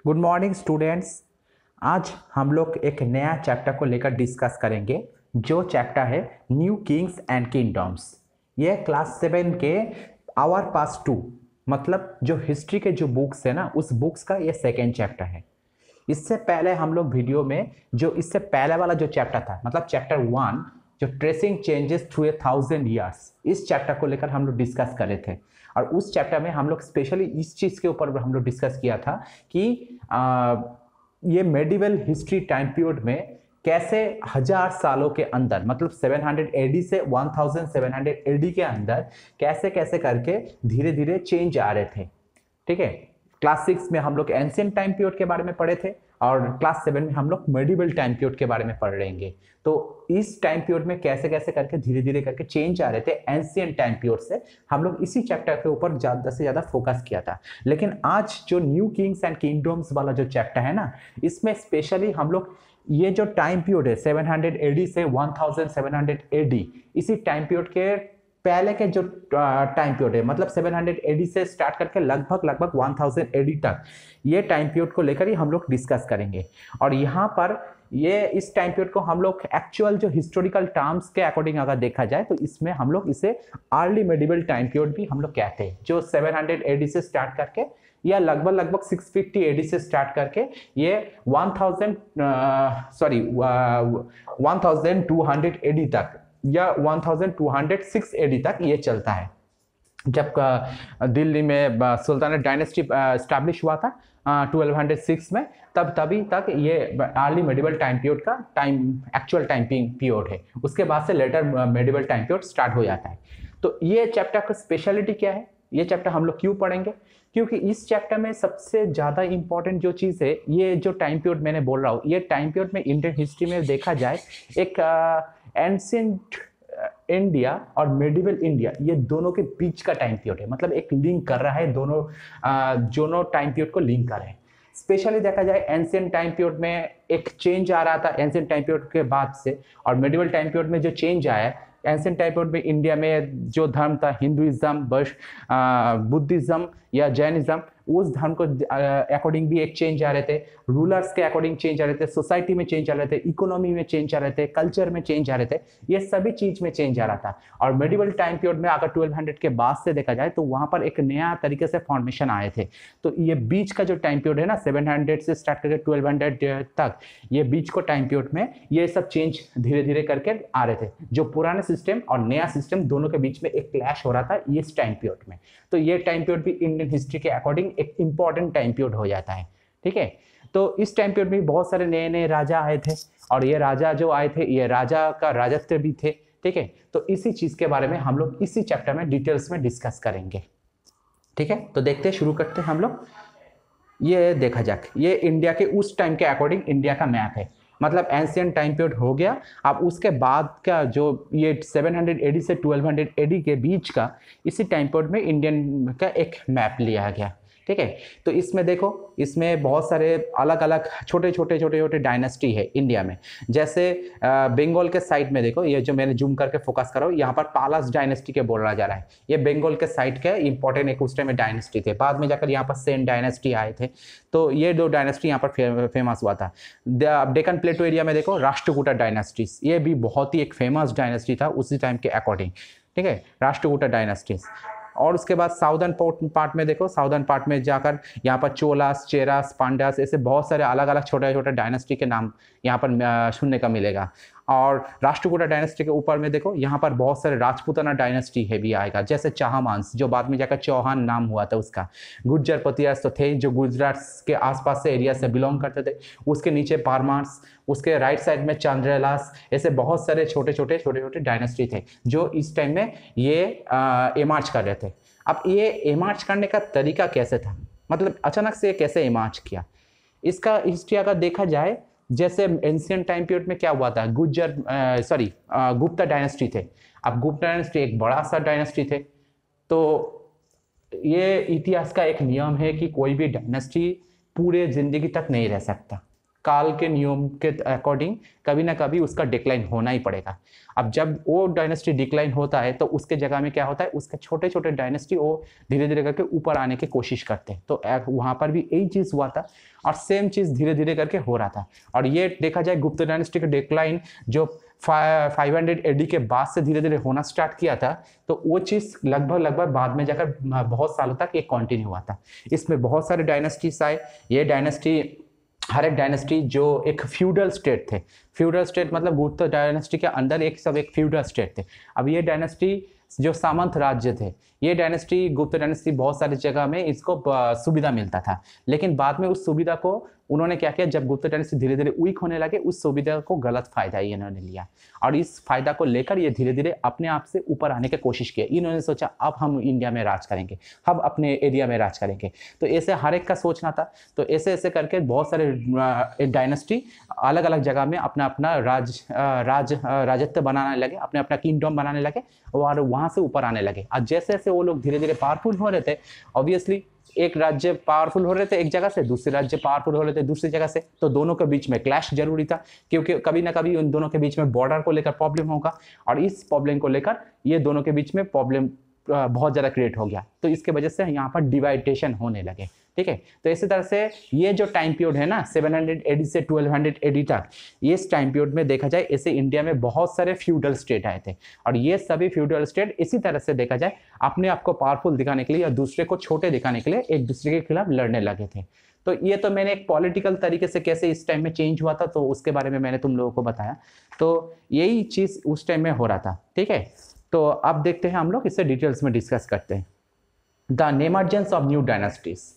Good morning students. आज हम लोग एक नया चैप्टर को लेकर डिस्कस करेंगे जो चैप्टर है न्यू किंग्स एंड किंगडम्स। ये क्लास 7 के आवर पास 2 मतलब जो हिस्ट्री के जो बुक्स है ना उस बुक्स का ये सेकेंड चैप्टर है। इससे पहले हम लोग वीडियो में जो इससे पहले वाला जो चैप्टर था मतलब चैप्टर 1 जो ट्रेसिंग चेंजेस थ्रू 1000 years, इस चैप्टर को लेकर हम लोग डिस्कस कर रहे थे। और उस चैप्टर में हम लोग स्पेशली इस चीज के ऊपर हम लोग डिस्कस किया था कि ये मेडिवल हिस्ट्री टाइम पीरियड में कैसे 1000 सालों के अंदर मतलब 700 एडी से 1700 एडी के अंदर कैसे कैसे करके धीरे धीरे चेंज आ रहे थे। ठीक है, क्लास 6 में हम लोग एंशिएंट टाइम पीरियड के बारे में पढ़े थे और क्लास 7 में हम लोग मेडिवल टाइम पीरियड के बारे में पढ़ रहेंगे। तो इस टाइम पीरियड में कैसे कैसे करके धीरे धीरे करके चेंज आ रहे थे एंशिएंट टाइम पीरियड से, हम लोग इसी चैप्टर के ऊपर ज्यादा से ज्यादा फोकस किया था। लेकिन आज जो न्यू किंग्स एंड किंगडम्स वाला जो चैप्टर है ना, इसमें स्पेशली हम लोग ये जो टाइम पीरियड है 700 एडी से 1700 एडी, इसी टाइम पीरियड के पहले के जो टाइम पीरियड है मतलब 700 एडी से स्टार्ट करके लगभग लगभग 1000 एडी तक, ये टाइम पीरियड को लेकर ही हम लोग डिस्कस करेंगे। और यहाँ पर ये इस टाइम पीरियड को हम लोग एक्चुअल जो हिस्टोरिकल टर्म्स के अकॉर्डिंग अगर देखा जाए तो इसमें हम लोग इसे अर्ली मेडिवल टाइम पीरियड भी हम लोग कहते हैं, जो 700 एडी से स्टार्ट करके या लगभग लगभग 650 एडी से स्टार्ट करके ये 1200 एडी तक या 1206 एडी तक ये चलता है। जब दिल्ली में सुल्तानेट डायनेस्टी स्टैब्लिश हुआ था 1206 में, तभी तक ये अर्ली मेडिवल टाइम पीरियड का एक्चुअल टाइम पीरियड है। उसके बाद से later medieval time period start हो जाता है। तो ये चैप्टर का स्पेशलिटी क्या है, ये चैप्टर हम लोग क्यों पढ़ेंगे? क्योंकि इस चैप्टर में सबसे ज़्यादा इंपॉर्टेंट जो चीज़ है, ये जो टाइम पीरियड मैंने बोल रहा हूँ, ये टाइम पीरियड में इंडियन हिस्ट्री में देखा जाए एक एंशिएंट इंडिया और मेडिवल इंडिया, ये दोनों के बीच का टाइम पीरियड है। मतलब एक लिंक कर रहा है, दोनों टाइम पीरियड को लिंक कर रहे हैं। स्पेशली देखा जाए एंशिएंट टाइम पीरियड में एक चेंज आ रहा था एंशिएंट टाइम पीरियड के बाद से, और मेडिवल टाइम पीरियड में जो चेंज आया एंशिएंट टाइम पीरियड में इंडिया में जो धर्म था हिंदुइज्म, बुद्धिज्म या जैनिज्म, उस धर्म को अकॉर्डिंग भी एक चेंज आ रहे थे, रूलर्स के अकॉर्डिंग चेंज आ रहे थे, सोसाइटी में चेंज आ रहे थे, इकोनॉमी में चेंज आ रहे थे, कल्चर में चेंज आ रहे थे, ये सभी चीज में चेंज आ रहा था। और मेडिवल टाइम पीरियड में अगर 1200 के बाद से देखा जाए तो वहां पर एक नया तरीके से फॉर्मेशन आए थे। तो ये बीच का जो टाइम पीरियड है ना 700 से स्टार्ट करके 1200 तक, ये बीच को टाइम पीरियड में ये सब चेंज धीरे धीरे करके आ रहे थे। जो पुराने सिस्टम और नया सिस्टम दोनों के बीच में एक क्लैश हो रहा था इस टाइम पीरियड में। तो ये टाइम पीरियड भी इंडियन हिस्ट्री के अकॉर्डिंग एक इंपॉर्टेंट टाइम पीरियड हो जाता है। ठीक है, तो इस टाइम पीरियड में बहुत सारे नए नए राजा आए थे, और ये राजा जो आए थे ये राजा का राजत्व भी थे। ठीक है, तो इसी चीज के बारे में हम लोग इसी चैप्टर में डिटेल्स में डिस्कस करेंगे। ठीक है, तो देखते हैं, शुरू करते हैं हम लोग। ये देखा जाए ये इंडिया के उस टाइम के अकॉर्डिंग इंडिया का मैप है। मतलब एंशिएंट टाइम पीरियड हो गया, अब उसके बाद का जो ये 700 एडी से 1200 एडी के बीच का इसी टाइम पीरियड में इंडियन का एक मैप लिया गया। ठीक है, तो इसमें देखो, इसमें बहुत सारे अलग अलग छोटे छोटे डायनेस्टी है इंडिया में। जैसे बंगाल के साइड में देखो, ये जो मैंने जूम करके फोकस कर रहा हूँ, यहाँ पर पालास डायनेस्टी के बोला जा रहा है। ये बंगाल के साइड के इंपॉर्टेंट एक उस टाइम में डायनेस्टी थे, बाद में जाकर यहाँ पर सेन डायनेस्टी आए थे। तो ये दो डायनेस्टी यहाँ पर फेमस हुआ था। डेक्कन प्लेटो एरिया में देखो राष्ट्रकूटा डायनेस्टीज, ये भी बहुत ही एक फेमस डायनेस्टी था उसी टाइम के अकॉर्डिंग। ठीक है, राष्ट्रकूटा डायनेस्टीज। और उसके बाद साउदर्न पार्ट में देखो, साउदर्न पार्ट में जाकर यहाँ पर चोलास, चेरास, पांड्यास, ऐसे बहुत सारे अलग अलग छोटे छोटे डायनेस्टी के नाम यहाँ पर सुनने का मिलेगा। और राष्ट्रकूटा डायनेस्टी के ऊपर में देखो, यहाँ पर बहुत सारे राजपूताना डायनेस्टी है भी आएगा, जैसे चाहमांस जो बाद में जाकर चौहान नाम हुआ था उसका। गुज्जर पतियास तो थे जो गुजरात के आसपास से एरिया से बिलोंग करते थे। उसके नीचे पारमार्स, उसके राइट साइड में चंद्रलास, ऐसे बहुत सारे छोटे छोटे डायनेस्टी थे जो इस टाइम में ये इमर्ज कर रहे थे। अब ये इमर्ज करने का तरीका कैसे था, मतलब अचानक से कैसे इमर्ज किया, इसका हिस्ट्री अगर देखा जाए, जैसे एंशिएंट टाइम पीरियड में क्या हुआ था, गुप्ता डायनेस्टी थे। अब गुप्ता डायनेस्टी एक बड़ा सा डायनेस्टी थे। तो ये इतिहास का एक नियम है कि कोई भी डायनेस्टी पूरे जिंदगी तक नहीं रह सकता। काल के नियम के अकॉर्डिंग कभी ना कभी उसका डिक्लाइन होना ही पड़ेगा। अब जब वो डायनेस्टी डिक्लाइन होता है तो उसके जगह में क्या होता है, उसके छोटे छोटे डायनेस्टी वो धीरे धीरे करके ऊपर आने की कोशिश करते हैं। तो वहाँ पर भी यही चीज़ हुआ था और सेम चीज़ धीरे धीरे करके हो रहा था। और ये देखा जाए गुप्त डायनेस्टी का डिक्लाइन जो 500 एडी के बाद से धीरे धीरे होना स्टार्ट किया था, तो वो चीज़ लगभग बाद में जाकर बहुत सालों तक ये कंटिन्यू हुआ था। इसमें बहुत सारे डायनेस्टीज आए। ये डायनेस्टी, हर एक डायनेस्टी जो एक फ्यूडल स्टेट थे, फ्यूडल स्टेट मतलब गुप्त डायनेस्टी के अंदर एक फ्यूडल स्टेट थे। अब ये डायनेस्टी जो सामंत राज्य थे, ये डायनेस्टी गुप्त डायनेस्टी बहुत सारी जगह में इसको सुविधा मिलता था, लेकिन बाद में उस सुविधा को उन्होंने क्या किया, जब गुप्त डायनेस्टी धीरे धीरे वीक होने लगे, उस सुविधा को गलत फायदा ही इन्होंने लिया और इस फायदा को लेकर ये धीरे धीरे अपने आप से ऊपर आने की कोशिश की। इन्होंने सोचा अब हम इंडिया में राज करेंगे, हम अपने एरिया में राज करेंगे। तो ऐसे हर एक का सोचना था। तो ऐसे ऐसे करके बहुत सारे डायनेस्टी अलग अलग जगह में अपना अपना राजत्व बनाने लगे, अपने अपना किंगडम बनाने लगे और वहाँ से ऊपर आने लगे। और जैसे जैसे वो लोग धीरे धीरे पावरफुल हो रहे थे, ऑब्वियसली एक राज्य पावरफुल हो रहे थे एक जगह से, दूसरे राज्य पावरफुल हो रहे थे दूसरी जगह से, तो दोनों के बीच में क्लैश जरूरी था, क्योंकि कभी ना कभी उन दोनों के बीच में बॉर्डर को लेकर प्रॉब्लम होगा और इस प्रॉब्लम को लेकर ये दोनों के बीच में प्रॉब्लम बहुत ज़्यादा क्रिएट हो गया। तो इसके वजह से यहाँ पर डिवाइडेशन होने लगे। ठीक है, तो इसी तरह से ये जो टाइम पीरियड है ना 700 एडी से 1200 एडी तक, इस टाइम पीरियड में देखा जाए ऐसे इंडिया में बहुत सारे फ्यूडल स्टेट आए थे और ये सभी फ्यूडल स्टेट इसी तरह से देखा जाए अपने आप को पावरफुल दिखाने के लिए या दूसरे को छोटे दिखाने के लिए एक दूसरे के खिलाफ लड़ने लगे थे। तो ये तो मैंने एक पॉलिटिकल तरीके से कैसे इस टाइम में चेंज हुआ था तो उसके बारे में मैंने तुम लोगों को बताया। तो यही चीज़ उस टाइम में हो रहा था। ठीक है, तो अब देखते हैं हम लोग इसे डिटेल्स में डिस्कस करते हैं। The emergence of new dynasties.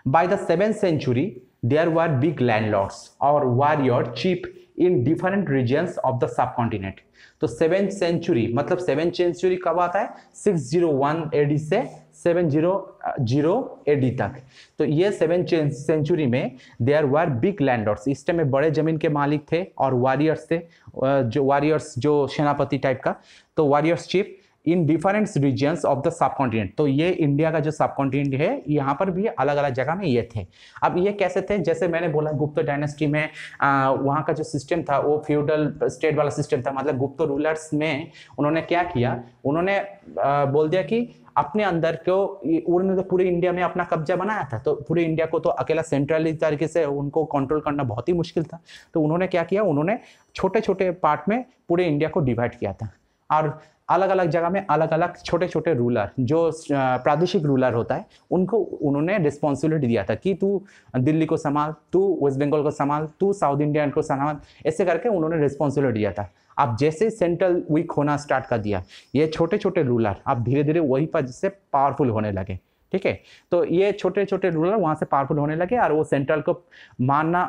By the 7th century, there were big landlords or warrior chief in different regions of the subcontinent. तो 7th century मतलब 7th century कब आता है, 601 AD से 700 AD तक। तो ये 7th century में there were big landlords, इस टाइम में बड़े जमीन के मालिक थे और वॉरियर्स थे, जो वॉरियर्स जो सेनापति टाइप का, तो warriors chief in different regions of the subcontinent. तो ये इंडिया का जो सब कॉन्टिनेंट है यहाँ पर भी अलग अलग जगह में ये थे। अब ये कैसे थे, जैसे मैंने बोला गुप्त डायनेस्टी में वहाँ का जो सिस्टम था वो फ्यूडल स्टेट वाला सिस्टम था। मतलब गुप्त रूलर्स में उन्होंने क्या किया, उन्होंने बोल दिया कि अपने अंदर को, उन्होंने तो पूरे इंडिया में अपना कब्जा बनाया था, तो पूरे इंडिया को तो अकेला सेंट्रली तरीके से उनको कंट्रोल करना बहुत ही मुश्किल था। तो उन्होंने क्या किया, उन्होंने छोटे छोटे पार्ट में पूरे इंडिया को डिवाइड किया था और अलग अलग जगह में अलग अलग छोटे छोटे रूलर, जो प्रादेशिक रूलर होता है, उनको उन्होंने रिस्पॉन्सिबिलिटी दिया था कि तू दिल्ली को संभाल, तू वेस्ट बंगाल को संभाल, तू साउथ इंडियन को संभाल, ऐसे करके उन्होंने रिस्पॉन्सिबिलिटी दिया था। अब जैसे सेंट्रल वीक होना स्टार्ट कर दिया, ये छोटे छोटे रूलर अब धीरे धीरे वही पर से पावरफुल होने लगे। ठीक है, तो ये छोटे छोटे रूलर वहाँ से पावरफुल होने लगे और वो सेंट्रल को मानना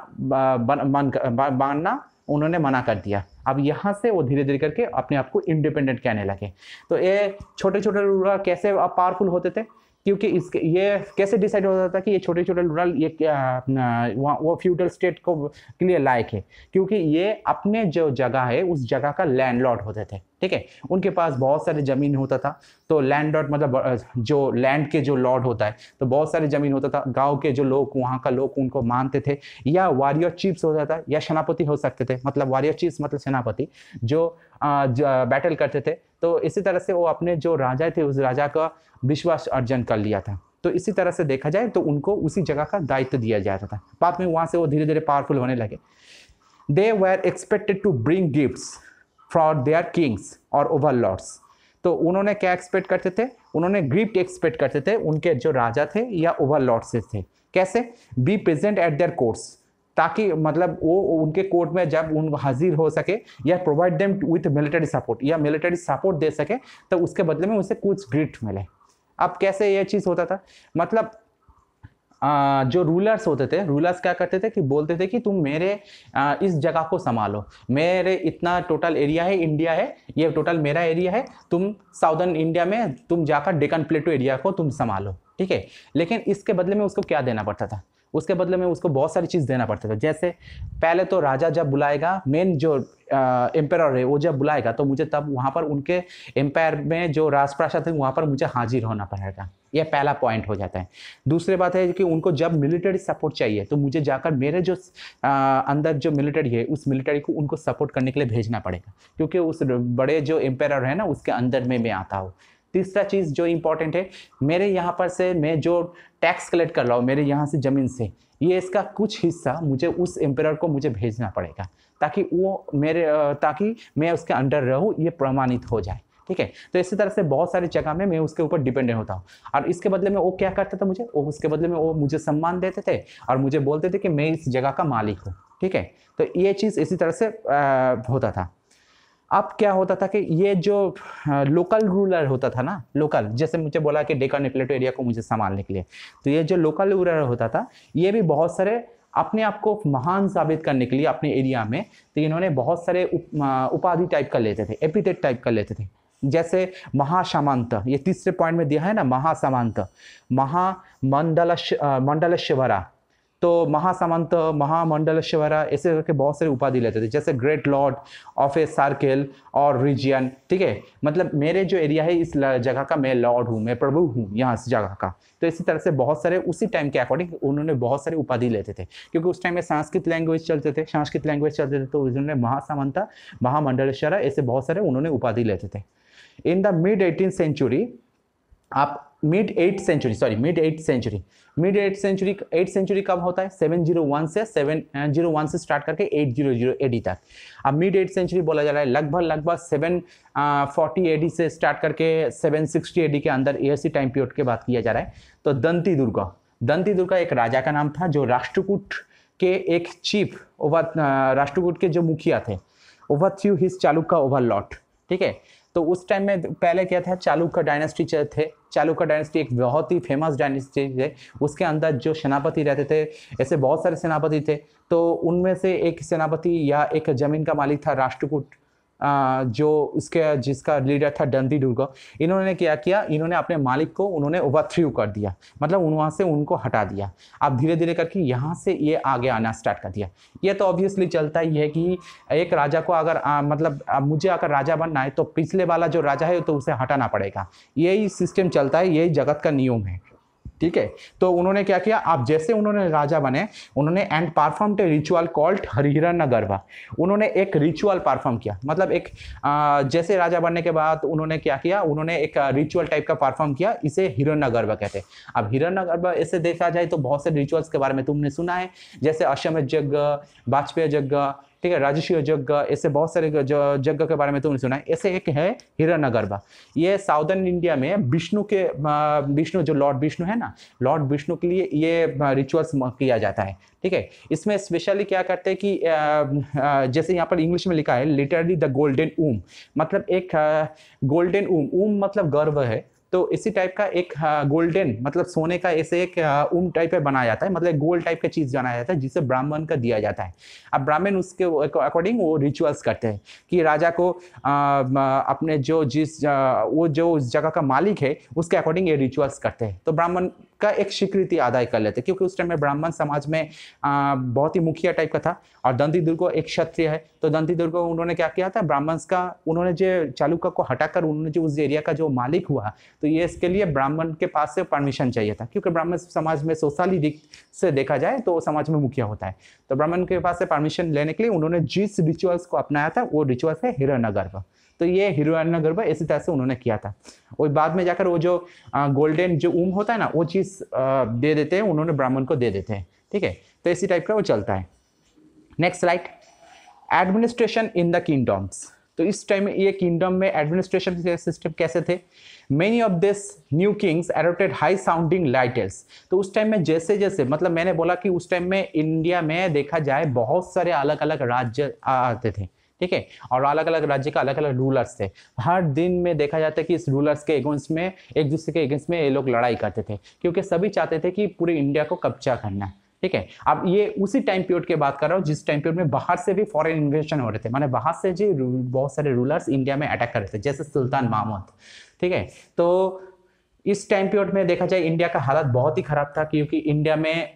उन्होंने मना कर दिया। अब यहाँ से वो धीरे धीरे करके अपने आप को इंडिपेंडेंट कहने लगे। तो ये छोटे छोटे रूलर कैसे पावरफुल होते थे, क्योंकि इसके ये कैसे डिसाइड होता था कि ये छोटे छोटे रूरल ये वो फ्यूडल स्टेट को के लिए लायक है, क्योंकि ये अपने जो जगह है उस जगह का लैंडलॉर्ड होते थे। ठीक है, उनके पास बहुत सारे ज़मीन होता था। तो लैंडलॉर्ड मतलब जो लैंड के जो लॉर्ड होता है, तो बहुत सारी ज़मीन होता था। गांव के जो लोग, वहाँ का लोग उनको मानते थे, या वॉरियर चीफ्स होता था या सेनापति हो सकते थे। मतलब वॉरियर चीफ्स मतलब सेनापति जो बैटल करते थे। तो इसी तरह से वो अपने जो राजा थे उस राजा का विश्वास अर्जन कर लिया था। तो इसी तरह से देखा जाए तो उनको उसी जगह का दायित्व दिया जाता था। बाद में वहाँ से वो धीरे धीरे पावरफुल होने लगे। They were expected to bring gifts for their kings और ओवरलॉर्ड्स। तो उन्होंने क्या एक्सपेक्ट करते थे, उन्होंने गिफ्ट एक्सपेक्ट करते थे उनके जो राजा थे या ओवरलॉर्ड्स थे। कैसे, be present at there courts, ताकि मतलब वो उनके कोर्ट में जब उन हाजिर हो सके, या provide them with military support, या मिलिट्री सपोर्ट दे सके, तो उसके बदले में उसे कुछ गिफ्ट मिले। अब कैसे ये चीज़ होता था, मतलब जो रूलर्स होते थे, रूलर्स क्या करते थे कि बोलते थे कि तुम मेरे इस जगह को संभालो, मेरे इतना टोटल एरिया है, इंडिया है, ये टोटल मेरा एरिया है, तुम साउदर्न इंडिया में तुम जाकर डेक्कन प्लेटू एरिया को तुम संभालो। ठीक है, लेकिन इसके बदले में उसको क्या देना पड़ता था, उसके बदले में उसको बहुत सारी चीज़ देना पड़ता था। जैसे पहले तो राजा जब बुलाएगा, मेन जो एम्पायर है वो जब बुलाएगा, तो मुझे तब वहाँ पर उनके एम्पायर में जो राजप्रासाद है वहाँ पर मुझे हाजिर होना पड़ेगा। यह पहला पॉइंट हो जाता है। दूसरी बात है कि उनको जब मिलिट्री सपोर्ट चाहिए तो मुझे जाकर मेरे जो अंदर जो मिलिट्री है उस मिलिट्री को उनको सपोर्ट करने के लिए भेजना पड़ेगा, क्योंकि उस बड़े जो एम्पायर है ना उसके अंदर में मैं आता हूँ। तीसरा चीज़ जो इंपॉर्टेंट है, मेरे यहाँ पर से मैं जो टैक्स कलेक्ट कर रहा हूँ मेरे यहाँ से ज़मीन से, ये इसका कुछ हिस्सा मुझे उस एम्पायर को मुझे भेजना पड़ेगा, ताकि मैं उसके अंडर रहूँ, ये प्रमाणित हो जाए। ठीक है, तो इसी तरह से बहुत सारी जगह में मैं उसके ऊपर डिपेंडेंट होता हूँ। और इसके बदले में वो क्या करता था, उसके बदले में वो मुझे सम्मान देते थे और मुझे बोलते थे कि मैं इस जगह का मालिक हूँ। ठीक है, तो ये चीज़ इसी तरह से होता था। अब क्या होता था कि ये जो लोकल रूलर होता था ना, लोकल, जैसे मुझे बोला कि डेक्कन प्लेटो एरिया को मुझे संभालने के लिए, तो ये जो लोकल रूलर होता था ये भी बहुत सारे अपने आप को महान साबित करने के लिए अपने एरिया में, तो इन्होंने बहुत सारे उपाधि टाइप का लेते थे, एपिथेट टाइप का लेते थे। जैसे महासामंत, ये तीसरे पॉइंट में दिया है ना, महासामंत, मंडलेश्वरा, तो महासामंत, महामंडलेश्वरा, ऐसे करके बहुत सारे उपाधि लेते थे। जैसे great Lord of a circle और रीजियन। ठीक है, मतलब मेरे जो एरिया है इस जगह का मैं लॉर्ड हूँ, मैं प्रभु हूँ यहाँ इस जगह का। तो इसी तरह से बहुत सारे उसी टाइम के अकॉर्डिंग उन्होंने बहुत सारे उपाधि लेते थे, क्योंकि उस टाइम में संस्कृत लैंग्वेज चलते थे, तो उन्होंने महासामंत, महामंडलेश्वरा, ऐसे बहुत सारे उन्होंने उपाधि लेते थे। In the mid 18th century, आप मिड 8th सेंचुरी कब होता है? 701 से स्टार्ट करके 800 एडी तक। अब मिड 8th सेंचुरी बोला जा रहा है लगभग 740 एडी से स्टार्ट करके 760 एडी के अंदर, ऐसी टाइम पीरियड के बात किया जा रहा है। तो दंती दुर्गा एक राजा का नाम था, जो राष्ट्रकूट के एक चीफ, राष्ट्रकूट के जो मुखिया थे, ओवरथ्रू हिज चालुक्य ओवरलॉर्ड। ठीक है, तो उस टाइम में पहले क्या था, चालुक्य डायनेस्टी थे। चालुक्य डायनेस्टी एक बहुत ही फेमस डायनेस्टी है। उसके अंदर जो सेनापति रहते थे, ऐसे बहुत सारे सेनापति थे, तो उनमें से एक सेनापति या एक जमीन का मालिक था राष्ट्रकूट, जिसका लीडर था दंती दुर्गा। इन्होंने क्या किया, इन्होंने अपने मालिक को उन्होंने ओवरथ्रू कर दिया, मतलब वहाँ से उनको हटा दिया। अब धीरे धीरे करके यहाँ से ये आगे आना स्टार्ट कर दिया। ये तो ऑब्वियसली चलता ही है कि एक राजा को अगर मुझे अगर राजा बनना है तो पिछले वाला जो राजा है तो उसे हटाना पड़ेगा। यही सिस्टम चलता है, यही जगत का नियम है। ठीक है, तो उन्होंने क्या किया, आप जैसे उन्होंने राजा बने, उन्होंने and performed a ritual called Hiranyagarbha. उन्होंने एक रिचुअल परफॉर्म किया, मतलब एक जैसे राजा बनने के बाद उन्होंने क्या किया, उन्होंने एक रिचुअल टाइप का परफॉर्म किया, इसे हिरण्यगर्भ कहते हैं। अब हिरण्यगर्भ ऐसे देखा जाए तो बहुत से रिचुअल्स के बारे में तुमने सुना है, जैसे अश्वमेध यज्ञ, वाजपेयी यज्ञ, ठीक है, राजस्व यज्ञ, ऐसे बहुत सारे यज्ञ के बारे में तुमने सुना है। ऐसे एक है हिरण्यगर्भ। ये साउदर्न इंडिया में विष्णु जो लॉर्ड विष्णु है ना, लॉर्ड विष्णु के लिए ये रिचुअल्स किया जाता है। ठीक है, इसमें स्पेशली क्या करते हैं कि जैसे यहाँ पर इंग्लिश में लिखा है लिटरली द गोल्डन ऊम, मतलब एक गोल्डन ऊम मतलब गर्भ है, तो इसी टाइप का एक गोल्डन मतलब सोने का ऐसे एक टाइप में बनाया जाता है, मतलब गोल्ड टाइप का चीज बनाया जाता है जिसे ब्राह्मण का दिया जाता है। अब ब्राह्मण उसके अकॉर्डिंग वो रिचुअल्स करते हैं कि राजा को अपने जो उस जगह का मालिक है उसके अकॉर्डिंग ये रिचुअल्स करते हैं, तो ब्राह्मण का एक स्वीकृति अदाय कर लेते हैं, क्योंकि उस टाइम में ब्राह्मण समाज में बहुत ही मुखिया टाइप का था और दंती दुर्गा एक क्षत्रिय है। तो दंती दुर्गा उन्होंने क्या किया था, ब्राह्मण का उन्होंने जो चालुक्य को हटाकर उन्होंने जो उस एरिया का जो मालिक हुआ, तो ये इसके लिए ब्राह्मण के पास से परमिशन चाहिए था, क्योंकि ब्राह्मण समाज में सोशली से देखा जाए तो समाज में मुखिया होता है। तो ब्राह्मण के पास से परमिशन लेने के लिए उन्होंने जिस रिचुअल्स को अपनाया था वो रिचुअल्स है हिरण्यगर्भ। तो ये हिरण्यगर्भ इसी तरह से उन्होंने किया था। और बाद में जाकर वो जो गोल्डन जो ऊम होता है ना, वो चीज़ दे देते हैं, उन्होंने ब्राह्मण को दे देते हैं। ठीक है, तो इसी टाइप का वो चलता है। Next slide, administration in the kingdoms. तो इस टाइम में ये किंगडम में एडमिनिस्ट्रेशन सिस्टम कैसे थे, many of this new Kings adopted high sounding titles. तो उस टाइम में जैसे जैसे मतलब मैंने बोला कि उस टाइम में इंडिया में देखा जाए बहुत सारे अलग अलग राज्य आते थे। ठीक है, और अलग अलग राज्य का अलग अलग रूलर्स थे। हर दिन में देखा जाता है कि इस रूलर्स के अगेंस्ट में एक दूसरे के अगेंस्ट में ये लोग लड़ाई करते थे, क्योंकि सभी चाहते थे कि पूरे इंडिया को कब्जा करना। ठीक है, अब ये उसी टाइम पीरियड की बात कर रहा हूँ जिस टाइम पीरियड में बाहर से भी फॉरेन इन्वेजन हो रहे थे, माने बाहर से जो बहुत सारे रूलर्स इंडिया में अटैक कर रहे थे, जैसे सुल्तान महमूद। ठीक है, तो इस टाइम पीरियड में देखा जाए इंडिया का हालत बहुत ही खराब था, क्योंकि इंडिया में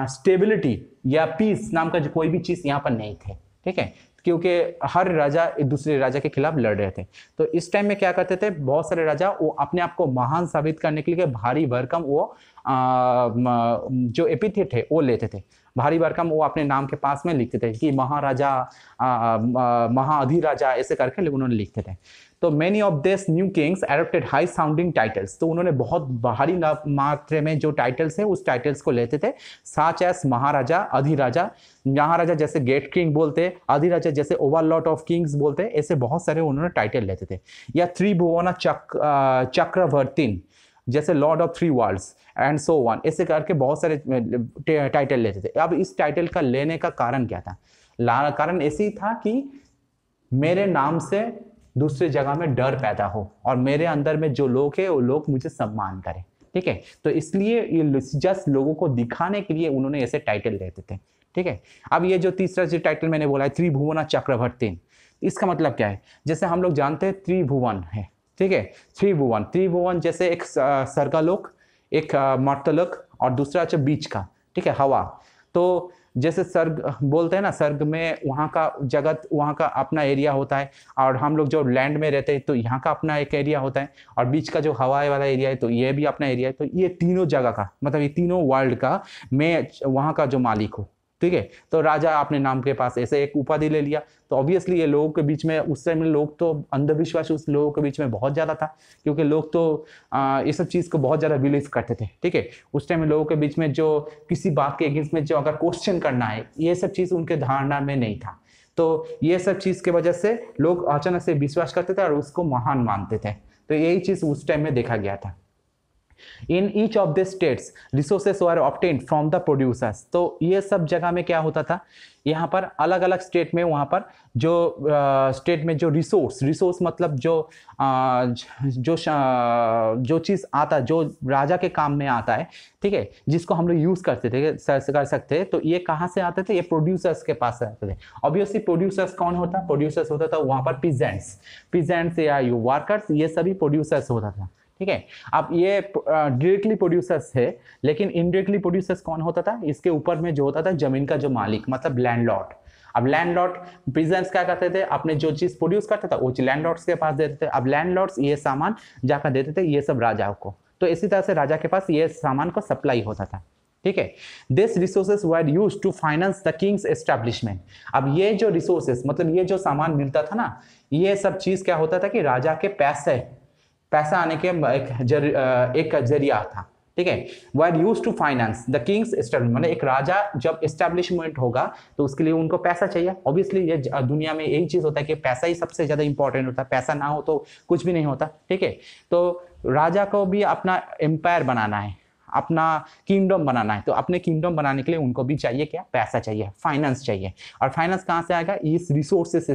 स्टेबिलिटी या पीस नाम का जो कोई भी चीज यहाँ पर नहीं थे, ठीक है, क्योंकि हर राजा एक दूसरे राजा के खिलाफ लड़ रहे थे। तो इस टाइम में क्या करते थे, बहुत सारे राजा वो अपने आप को महान साबित करने के लिए भारी भरकम वो जो एपिथेट है वो लेते थे, भारी भरकम वो अपने नाम के पास में लिखते थे कि महाराजा, महाअधिराजा, ऐसे करके उन्होंने लिखते थे। तो many of this new Kings adopted high sounding titles, तो उन्होंने बहुत भारी मात्रा में जो टाइटल्स है उस टाइटल्स को लेते थे, सच एज महाराजा, अधिराजा, महाराजा जैसे गेट किंग बोलते, अधिराजा जैसे ओवरलॉर्ड ऑफ किंग्स बोलते, ऐसे बहुत सारे उन्होंने टाइटल लेते थे। या त्रिभुवन चक्रवर्ती जैसे Lord of three world's and so one, ऐसे करके बहुत सारे टाइटल लेते थे। अब इस टाइटल का लेने का कारण क्या था? कारण ऐसे ही था कि मेरे नाम से दूसरे जगह में डर पैदा हो और मेरे अंदर में जो लोग हैं वो लोग मुझे सम्मान करें, ठीक है। तो इसलिए ये जस्ट लोगों को दिखाने के लिए उन्होंने ऐसे टाइटल लेते थे, ठीक है। अब ये जो तीसरा जो टाइटल मैंने बोला है त्रिभुवन चक्रवर्ती, इसका मतलब क्या है? जैसे हम लोग जानते हैं त्रिभुवन है, ठीक है, त्रिभुवन जैसे एक स्वर्गलोक, एक मर्त्यलोक और दूसरा अच्छा बीच का, ठीक है, हवा। तो जैसे स्वर्ग बोलते हैं ना, स्वर्ग में वहाँ का जगत, वहाँ का अपना एरिया होता है, और हम लोग जो लैंड में रहते हैं तो यहाँ का अपना एक एरिया होता है, और बीच का जो हवा वाला एरिया है तो ये भी अपना एरिया है। तो ये तीनों जगह का मतलब ये तीनों वर्ल्ड का मैं वहाँ का जो मालिक हूँ, ठीक है। तो राजा अपने नाम के पास ऐसे एक उपाधि ले लिया। तो ऑब्वियसली ये लोगों के बीच में उस टाइम में लोग तो अंधविश्वास उस लोगों के बीच में बहुत ज़्यादा था, क्योंकि लोग तो ये सब चीज़ को बहुत ज़्यादा बिलीव करते थे, ठीक है। उस टाइम में लोगों के बीच में जो किसी बात के अगेंस्ट में जो अगर क्वेश्चन करना है, ये सब चीज़ उनके धारणा में नहीं था। तो ये सब चीज़ की वजह से लोग अचानक से विश्वास करते थे और उसको महान मानते थे। तो यही चीज़ उस टाइम में देखा गया था। In each of the states resources were obtained from the producers, तो ये सब जगह में क्या होता था, यहाँ पर अलग अलग स्टेट में वहाँ पर जो स्टेट में जो रिसोर्स मतलब जो चीज़ आता, जो राजा के काम में आता है, ठीक है, जिसको हम लोग यूज़ करते थे, कर सकते हैं, तो ये कहाँ से आते थे? ये प्रोड्यूसर्स के पास से आते थे। ऑब्वियसली प्रोड्यूसर्स कौन होता? प्रोड्यूसर्स होता था वहाँ पर पीजेंट्स या वर्कर्स, ये सभी प्रोड्यूसर्स होता था, ठीक है। अब ये डायरेक्टली प्रोड्यूसर्स है, लेकिन इनडायरेक्टली प्रोड्यूसर्स कौन होता था? इसके ऊपर में जो होता था जमीन का जो मालिक, मतलब लैंडलॉर्ड। अब लैंडलॉर्ड पीजेंट्स क्या करते थे, अपने जो चीज प्रोड्यूस करता था वो लैंडलॉर्ड्स के पास देते थे। अब लैंडलॉर्ड्स ये सामान जाकर देते थे ये सब राजाओं को। तो इसी तरह से राजा के पास ये सामान को सप्लाई होता था, ठीक है। This resources were used to finance the Kings establishment. अब ये जो रिसोर्सेस मतलब ये जो सामान मिलता था ना, ये सब चीज क्या होता था कि राजा के पैसा आने के एक जरिया था, ठीक है। Were used to finance the Kings establishment, मतलब एक राजा जब एस्टैब्लिशमेंट होगा तो उसके लिए उनको पैसा चाहिए। ऑब्वियसली ये दुनिया में यही चीज होता है कि पैसा ही सबसे ज्यादा इंपॉर्टेंट होता है, पैसा ना हो तो कुछ भी नहीं होता, ठीक है। तो राजा को भी अपना एम्पायर बनाना है, अपना किंगडम बनाना है, तो अपने किंगडम बनाने के लिए उनको भी चाहिए क्या? पैसा चाहिए, फाइनेंस चाहिए। और फाइनेंस कहाँ से आएगा? इस रिसोर्सेस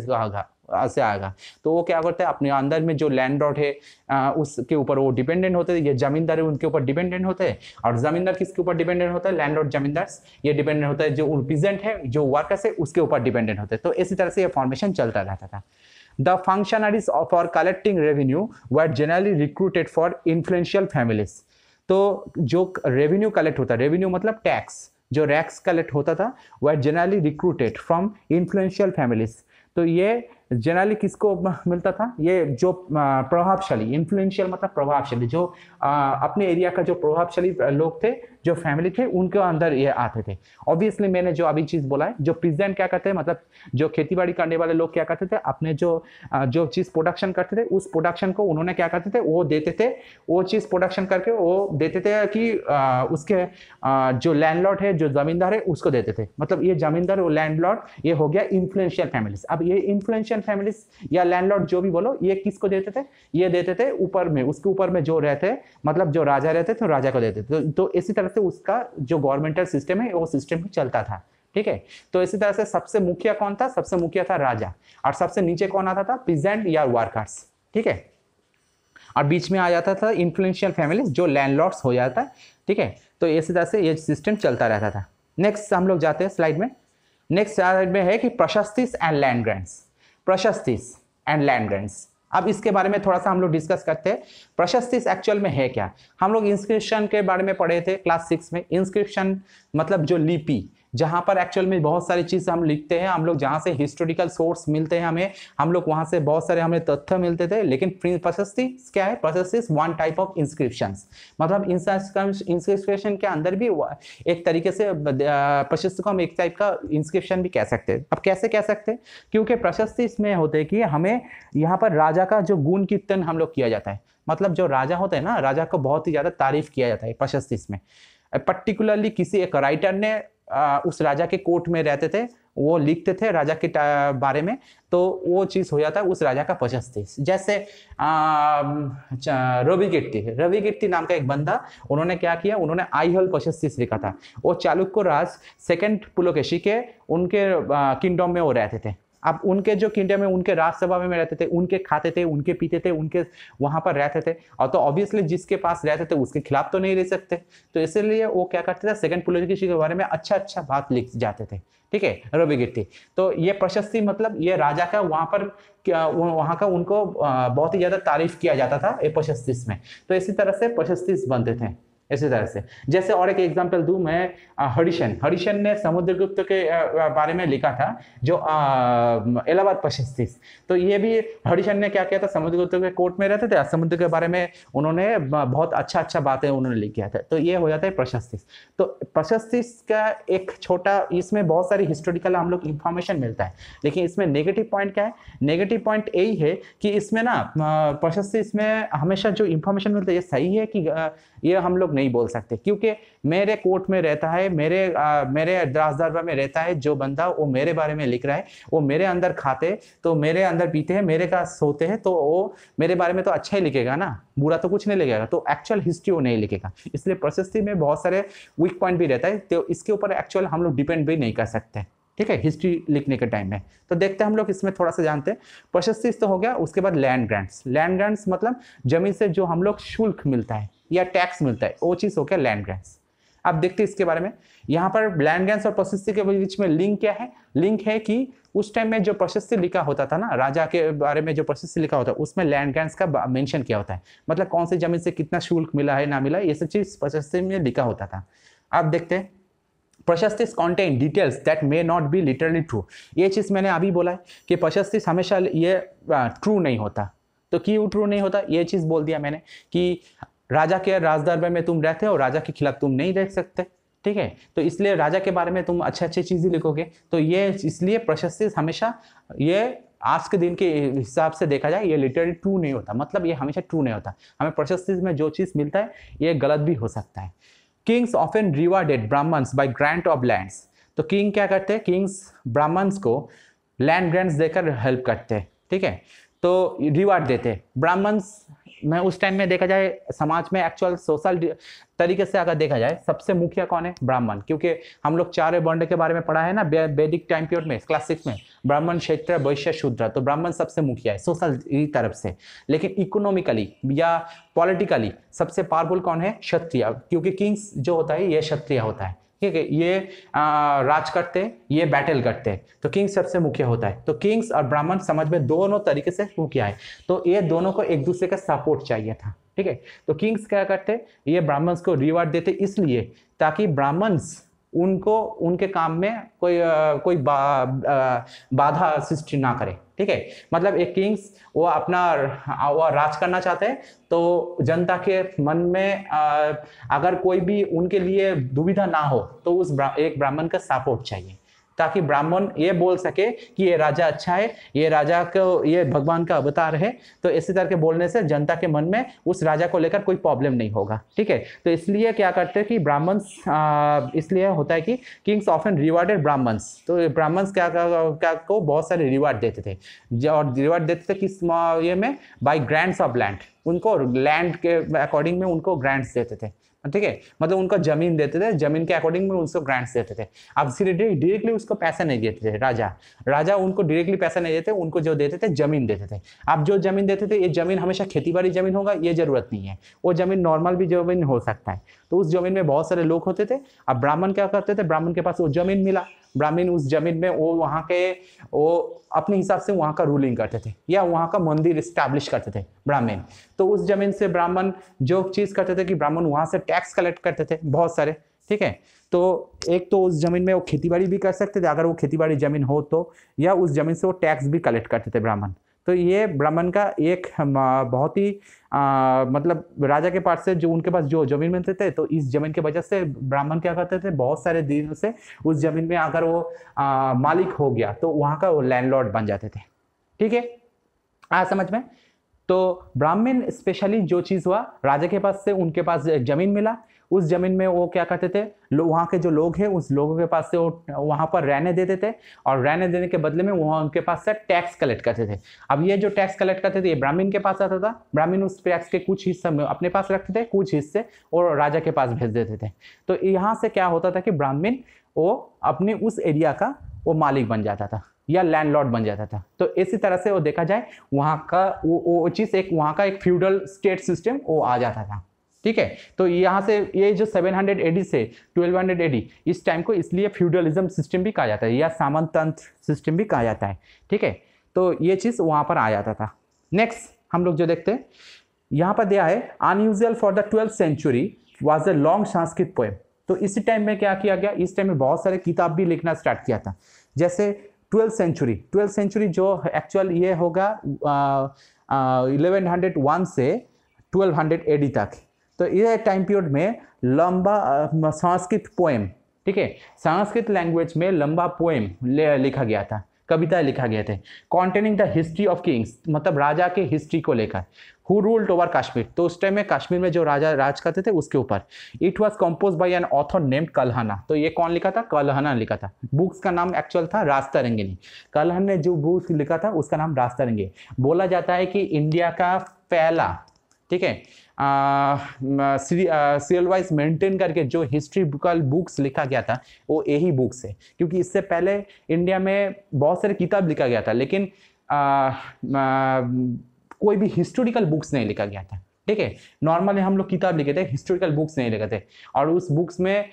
से आएगा। तो वो क्या करते हैं, अपने अंदर में जो लैंडलॉर्ड है उसके ऊपर वो डिपेंडेंट होते हैं, ये जमींदार है उनके ऊपर डिपेंडेंट होते हैं। और जमींदार किसके ऊपर डिपेंडेंट होता है? लैंडलॉर्ड जमींदार ये डिपेंडेंट होता है, जो पीजेंट है, जो वर्कर्स है, उसके ऊपर डिपेंडेंट होते हैं। तो इसी तरह से ये फॉर्मेशन चलता रहता था। The functionaries for collecting revenue were generally recruited for influential families. तो जो रेवेन्यू कलेक्ट होता है, रेवेन्यू मतलब टैक्स, जो रैक्स कलेक्ट होता था, वह generally recruited from influential families. तो ये जनरली किसको मिलता था? ये जो प्रभावशाली, इन्फ्लुएंशियल मतलब प्रभावशाली, जो अपने एरिया का जो प्रभावशाली लोग थे, जो फैमिली थे, उनके अंदर ये आते थे। ऑब्वियसली मैंने जो अभी चीज बोला है, जो प्रेजेंट क्या करते हैं, मतलब जो खेतीबाड़ी करने वाले लोग क्या करते थे, अपने जो चीज प्रोडक्शन करते थे उस प्रोडक्शन को उन्होंने क्या करते थे, वो देते थे, वो चीज प्रोडक्शन करके वो देते थे कि उसके जो लैंडलॉर्ड है, जो जमींदार है, उसको देते थे। मतलब ये जमींदार और लैंडलॉर्ड ये हो गया इन्फ्लुएंशियल फैमिलीज। अब ये इन्फ्लुएंशियल फैमिलीज या लैंडलॉर्ड जो भी बोलो, ये किसको देते थे? ये देते थे ऊपर में, उसके ऊपर में जो रहते, मतलब जो राजा रहते थे, राजा को देते थे। तो इसी तरह से उसका जो गवर्नमेंटल सिस्टम है वो सिस्टम चलता था, ठीक है। तो इसी तरह से सबसे मुखिया कौन था? सबसे मुखिया था राजा, और सबसे नीचे कौन आता था? पीजेंट या वर्कर्स, ठीक है। और बीच में आ जाता था इन्फ्लुएंशियल फैमिलीज, जो लैंडलॉर्ड्स हो जाता है, ठीक है। तो इसी तरह से ये सिस्टम चलता रहता था। नेक्स्ट हम लोग जाते हैं स्लाइड में। नेक्स्ट स्लाइड में है कि prashastis and land grants. Prashastis and land grants, अब इसके बारे में थोड़ा सा हम लोग डिस्कस करते हैं। प्रशस्ति एक्चुअल में है क्या। हम लोग इंस्क्रिप्शन के बारे में पढ़े थे क्लास 6 में। इंस्क्रिप्शन मतलब जो लिपि, जहां पर एक्चुअल में बहुत सारी चीज हम लिखते हैं, हम लोग जहां से हिस्टोरिकल सोर्स मिलते हैं हमें, हम लोग वहां से बहुत सारे हमें तथ्य मिलते थे। लेकिन प्रशस्ति क्या है, प्रशस्ति वन टाइप ऑफ इंस्क्रिप्शन, मतलब इंस्क्रिप्शन के अंदर भी एक तरीके से प्रशस्ति को हम एक टाइप का इंस्क्रिप्शन भी कह सकते हैं। अब कैसे कह सकते हैं, क्योंकि प्रशस्ति इसमें होते हैं कि हमें यहाँ पर राजा का जो गुण कीर्तन हम लोग किया जाता है, मतलब जो राजा होते हैं ना, राजा को बहुत ही ज्यादा तारीफ किया जाता है प्रशस्ति में। पर्टिकुलरली किसी एक राइटर ने उस राजा के कोर्ट में रहते थे, वो लिखते थे राजा के बारे में, तो वो चीज हो जाता है उस राजा का प्रशस्ति। जैसे रवि कीर्ति नाम का एक बंदा, उन्होंने क्या किया, उन्होंने आईहल प्रशस्ति लिखा था। वो चालुक्य राज सेकंड पुलकेशी के उनके किंगडम में वो रहते थे। अब उनके जो किंगडम में, उनके राजसभा में रहते थे, उनके खाते थे, उनके पीते थे, उनके वहां पर रहते थे, और तो ऑब्वियसली जिसके पास रहते थे उसके खिलाफ तो नहीं रह सकते, तो इसलिए वो क्या करते थे, सेकंड पुलकेशी के बारे में अच्छा अच्छा बात लिख जाते थे। ठीक है, रवि कीर्ति। तो ये प्रशस्ति मतलब ये राजा का वहां पर वहां का उनको बहुत ही ज्यादा तारीफ किया जाता था ये प्रशस्ति में। तो इसी तरह से प्रशस्ति बनते थे इसी तरह से। जैसे और एक एग्जांपल दूं मैं, हरिशन ने समुद्रगुप्त के बारे में लिखा था, जो इलाहाबाद प्रशस्ति। तो ये भी हरिशन ने क्या किया था, समुद्रगुप्त के कोर्ट में रहते थे, समुद्र के बारे में उन्होंने बहुत अच्छा अच्छा बातें उन्होंने लिख किया था। तो ये हो जाता है प्रशस्ति। तो प्रशस्ति का एक छोटा, इसमें बहुत सारी हिस्टोरिकल हम लोग इंफॉर्मेशन मिलता है, लेकिन इसमें नेगेटिव पॉइंट क्या है, नेगेटिव पॉइंट यही है कि इसमें ना प्रशस्ति इसमें हमेशा जो इंफॉर्मेशन मिलता है ये सही है कि ये हम लोग नहीं बोल सकते, क्योंकि मेरे कोर्ट में रहता है, मेरे राजदरबार में रहता है जो बंदा, वो मेरे बारे में लिख रहा है, वो मेरे अंदर खाते तो मेरे अंदर पीते हैं, मेरे का सोते हैं, तो वो मेरे बारे में तो अच्छा ही लिखेगा ना, बुरा तो कुछ नहीं लिखेगा, तो एक्चुअल हिस्ट्री वो नहीं लिखेगा। इसलिए प्रशस्ति में बहुत सारे वीक पॉइंट भी रहता है, तो इसके ऊपर एक्चुअल हम लोग डिपेंड भी नहीं कर सकते। ठीक है, हिस्ट्री लिखने के टाइम में। तो देखते हैं हम लोग इसमें थोड़ा सा जानते हैं। प्रशस्ति तो हो गया, उसके बाद लैंड ग्रांट्स। लैंड ग्रांट्स मतलब जमीन से जो हम लोग शुल्क मिलता है या टैक्स मिलता है, वो चीज हो गया लैंड ग्रांट्स। अब देखते हैं इसके बारे में। यहाँ पर लैंड ग्रांट्स और प्रशस्ति के बीच में लिंक क्या है, लिंक है कि उस टाइम में जो प्रशस्ति लिखा होता था ना, राजा के बारे में जो प्रशस्ति लिखा होता है, उसमें लैंड ग्रांट्स का मेंशन किया होता है, मतलब कौन सी जमीन से कितना शुल्क मिला है ना मिला है, ये सब चीज प्रशस्ति में लिखा होता था। अब देखते हैं, प्रशस्ति contain details that may not be literally true. ये चीज मैंने अभी बोला है कि प्रशस्ति हमेशा ये ट्रू नहीं होता। तो क्यों ट्रू नहीं होता, ये चीज बोल दिया मैंने कि राजा के राजदरबार में तुम रहते हो, राजा के खिलाफ तुम नहीं देख सकते। ठीक है, तो इसलिए राजा के बारे में तुम अच्छे अच्छे चीजें लिखोगे, तो ये इसलिए प्रशस्ति हमेशा ये आज के दिन के हिसाब से देखा जाए ये लिटरली ट्रू नहीं होता, मतलब ये हमेशा ट्रू नहीं होता। हमें प्रशस्ति में जो चीज मिलता है ये गलत भी हो सकता है। Kings often rewarded Brahmins by grant of lands. तो किंग क्या करते हैं, किंग्स ब्राह्मण्स को लैंड ग्रांट्स देकर हेल्प करते हैं। ठीक है, तो रिवार्ड देते ब्राह्मण्स में। उस टाइम में देखा जाए समाज में एक्चुअल सोशल तरीके से अगर देखा जाए, सबसे मुखिया कौन है, ब्राह्मण। क्योंकि हम लोग चार वर्ण के बारे में पढ़ा है ना वैदिक टाइम पीरियड में, क्लास 6 में, ब्राह्मण, क्षत्रिय, वैश्य, शूद्र। तो ब्राह्मण सबसे मुखिया है सोशल तरफ से। लेकिन इकोनॉमिकली या पॉलिटिकली सबसे पावरफुल कौन है, क्षत्रिय, क्योंकि किंग्स जो होता है ये क्षत्रिय होता है। ठीक है, ये राज करते हैं, ये बैटल करते हैं, तो किंग सबसे मुखिया होता है। तो किंग्स और ब्राह्मण समझ में दोनों तरीके से मुखिया है, तो ये दोनों को एक दूसरे का सपोर्ट चाहिए था। ठीक है, तो किंग्स क्या करते, ये ब्राह्मण्स को रिवार्ड देते इसलिए ताकि ब्राह्मण्स उनको उनके काम में कोई बाधा सृष्टि ना करे। ठीक है, मतलब एक किंग्स वो राज करना चाहते हैं, तो जनता के मन में अगर कोई भी उनके लिए दुविधा ना हो, तो उस एक ब्राह्मण का सपोर्ट चाहिए, ताकि ब्राह्मण ये बोल सके कि ये राजा अच्छा है, ये राजा को, ये भगवान का अवतार है। तो इसी तरह के बोलने से जनता के मन में उस राजा को लेकर कोई प्रॉब्लम नहीं होगा। ठीक है, तो इसलिए क्या करते हैं कि ब्राह्मण्स, इसलिए होता है कि किंग्स ऑफन रिवार्डेड ब्राह्मण्स। तो ब्राह्मण्स क्या को बहुत सारे रिवार्ड देते थे, और रिवार्ड देते थे किस ये में, बाय ग्रांट्स ऑफ लैंड। उनको लैंड के अकॉर्डिंग में उनको ग्रांट्स देते थे। ठीक है, मतलब उनको जमीन देते थे, जमीन के अकॉर्डिंग में उनको ग्रांट्स देते थे। अब डायरेक्टली उसको पैसा नहीं देते थे राजा उनको डायरेक्टली पैसा नहीं देते, उनको जो देते थे जमीन देते थे। अब जो जमीन देते थे, ये जमीन हमेशा खेती बाड़ी जमीन होगा ये जरूरत नहीं है, वो जमीन नॉर्मल भी जमीन हो सकता है। तो उस जमीन में बहुत सारे लोग होते थे। अब ब्राह्मण क्या करते थे, ब्राह्मण के पास वो जमीन मिला, ब्राह्मण उस जमीन में वो वहाँ के वो अपने हिसाब से वहाँ का रूलिंग करते थे या वहाँ का मंदिर स्टैब्लिश करते थे ब्राह्मण। तो उस जमीन से ब्राह्मण जो चीज़ करते थे कि ब्राह्मण वहाँ से टैक्स कलेक्ट करते थे बहुत सारे, ठीक है। तो एक तो उस जमीन में वो खेतीबाड़ी भी कर सकते थे अगर वो खेतीबाड़ी जमीन हो तो, या उस जमीन से वो टैक्स भी कलेक्ट करते थे ब्राह्मण। तो ये ब्राह्मण का एक बहुत ही मतलब राजा के पास से जो उनके पास जो जमीन मिलते थे, तो इस जमीन की वजह से ब्राह्मण क्या करते थे, बहुत सारे दिनों से उस जमीन में अगर वो मालिक हो गया तो वहाँ का वो लैंडलॉर्ड बन जाते थे, ठीक है। समझ में। तो ब्राह्मण स्पेशली जो चीज़ हुआ, राजा के पास से उनके पास जमीन मिला, उस जमीन में वो क्या करते थे, वहाँ के जो लोग हैं उस लोगों के पास से वो वहाँ पर रहने देते थे, और रहने देने के बदले में वहाँ उनके पास से टैक्स कलेक्ट करते थे। अब ये जो टैक्स कलेक्ट करते थे ये ब्राह्मण के पास आता था, ब्राह्मण उस टैक्स के कुछ हिस्सा में अपने पास रखते थे, कुछ हिस्से और राजा के पास भेज देते थे। तो यहाँ से क्या होता था कि ब्राह्मण वो अपने उस एरिया का वो मालिक बन जाता था या लैंडलॉर्ड बन जाता था। तो इसी तरह से वो देखा जाए वहाँ का वो चीज़ एक वहाँ का एक फ्यूडल स्टेट सिस्टम वो आ जाता था, ठीक है। तो यहाँ से ये जो 700 एडी से 1200 एडी इस टाइम को इसलिए फ्यूडलिज्म सिस्टम भी कहा जाता है या सामंततंत्र सिस्टम भी कहा जाता है, ठीक है। तो ये चीज़ वहाँ पर आ जाता था। नेक्स्ट हम लोग जो देखते हैं यहाँ पर दिया है, unusual for the 12th century was a long Sanskrit poem. तो इसी टाइम में क्या किया गया, इस टाइम में बहुत सारे किताब भी लिखना स्टार्ट किया था। जैसे 12th सेंचुरी जो एक्चुअल ये होगा 1101 से 1200 एडी तक। तो ये टाइम पीरियड में लंबा संस्कृत पोएम, ठीक है, संस्कृत लैंग्वेज में लंबा पोएम लिखा गया था, कविता लिखा गए थे, containing the history of Kings, मतलब राजा के हिस्ट्री को लेकर, हु रूल्ड ओवर कश्मीर। तो उस टाइम में कश्मीर में जो राजा राज करते थे उसके ऊपर। It was compose by an author named Kalhana. तो ये कौन लिखा था, कल्हना लिखा था। बुक्स का नाम एक्चुअल था रास्तारंगिनी। कल्हन ने जो बुक लिखा था उसका नाम रास्तारंगी। बोला जाता है कि इंडिया का पहला, ठीक है, सीरियल वाइज मेंटेन करके जो हिस्ट्रिकल बुक्स लिखा गया था वो यही बुक्स है, क्योंकि इससे पहले इंडिया में बहुत सारे किताब लिखा गया था लेकिन कोई भी हिस्टोरिकल बुक्स नहीं लिखा गया था, ठीक है। नॉर्मली हम लोग किताब लिखे थे, हिस्टोरिकल बुक्स नहीं लिखे थे। और उस बुक्स में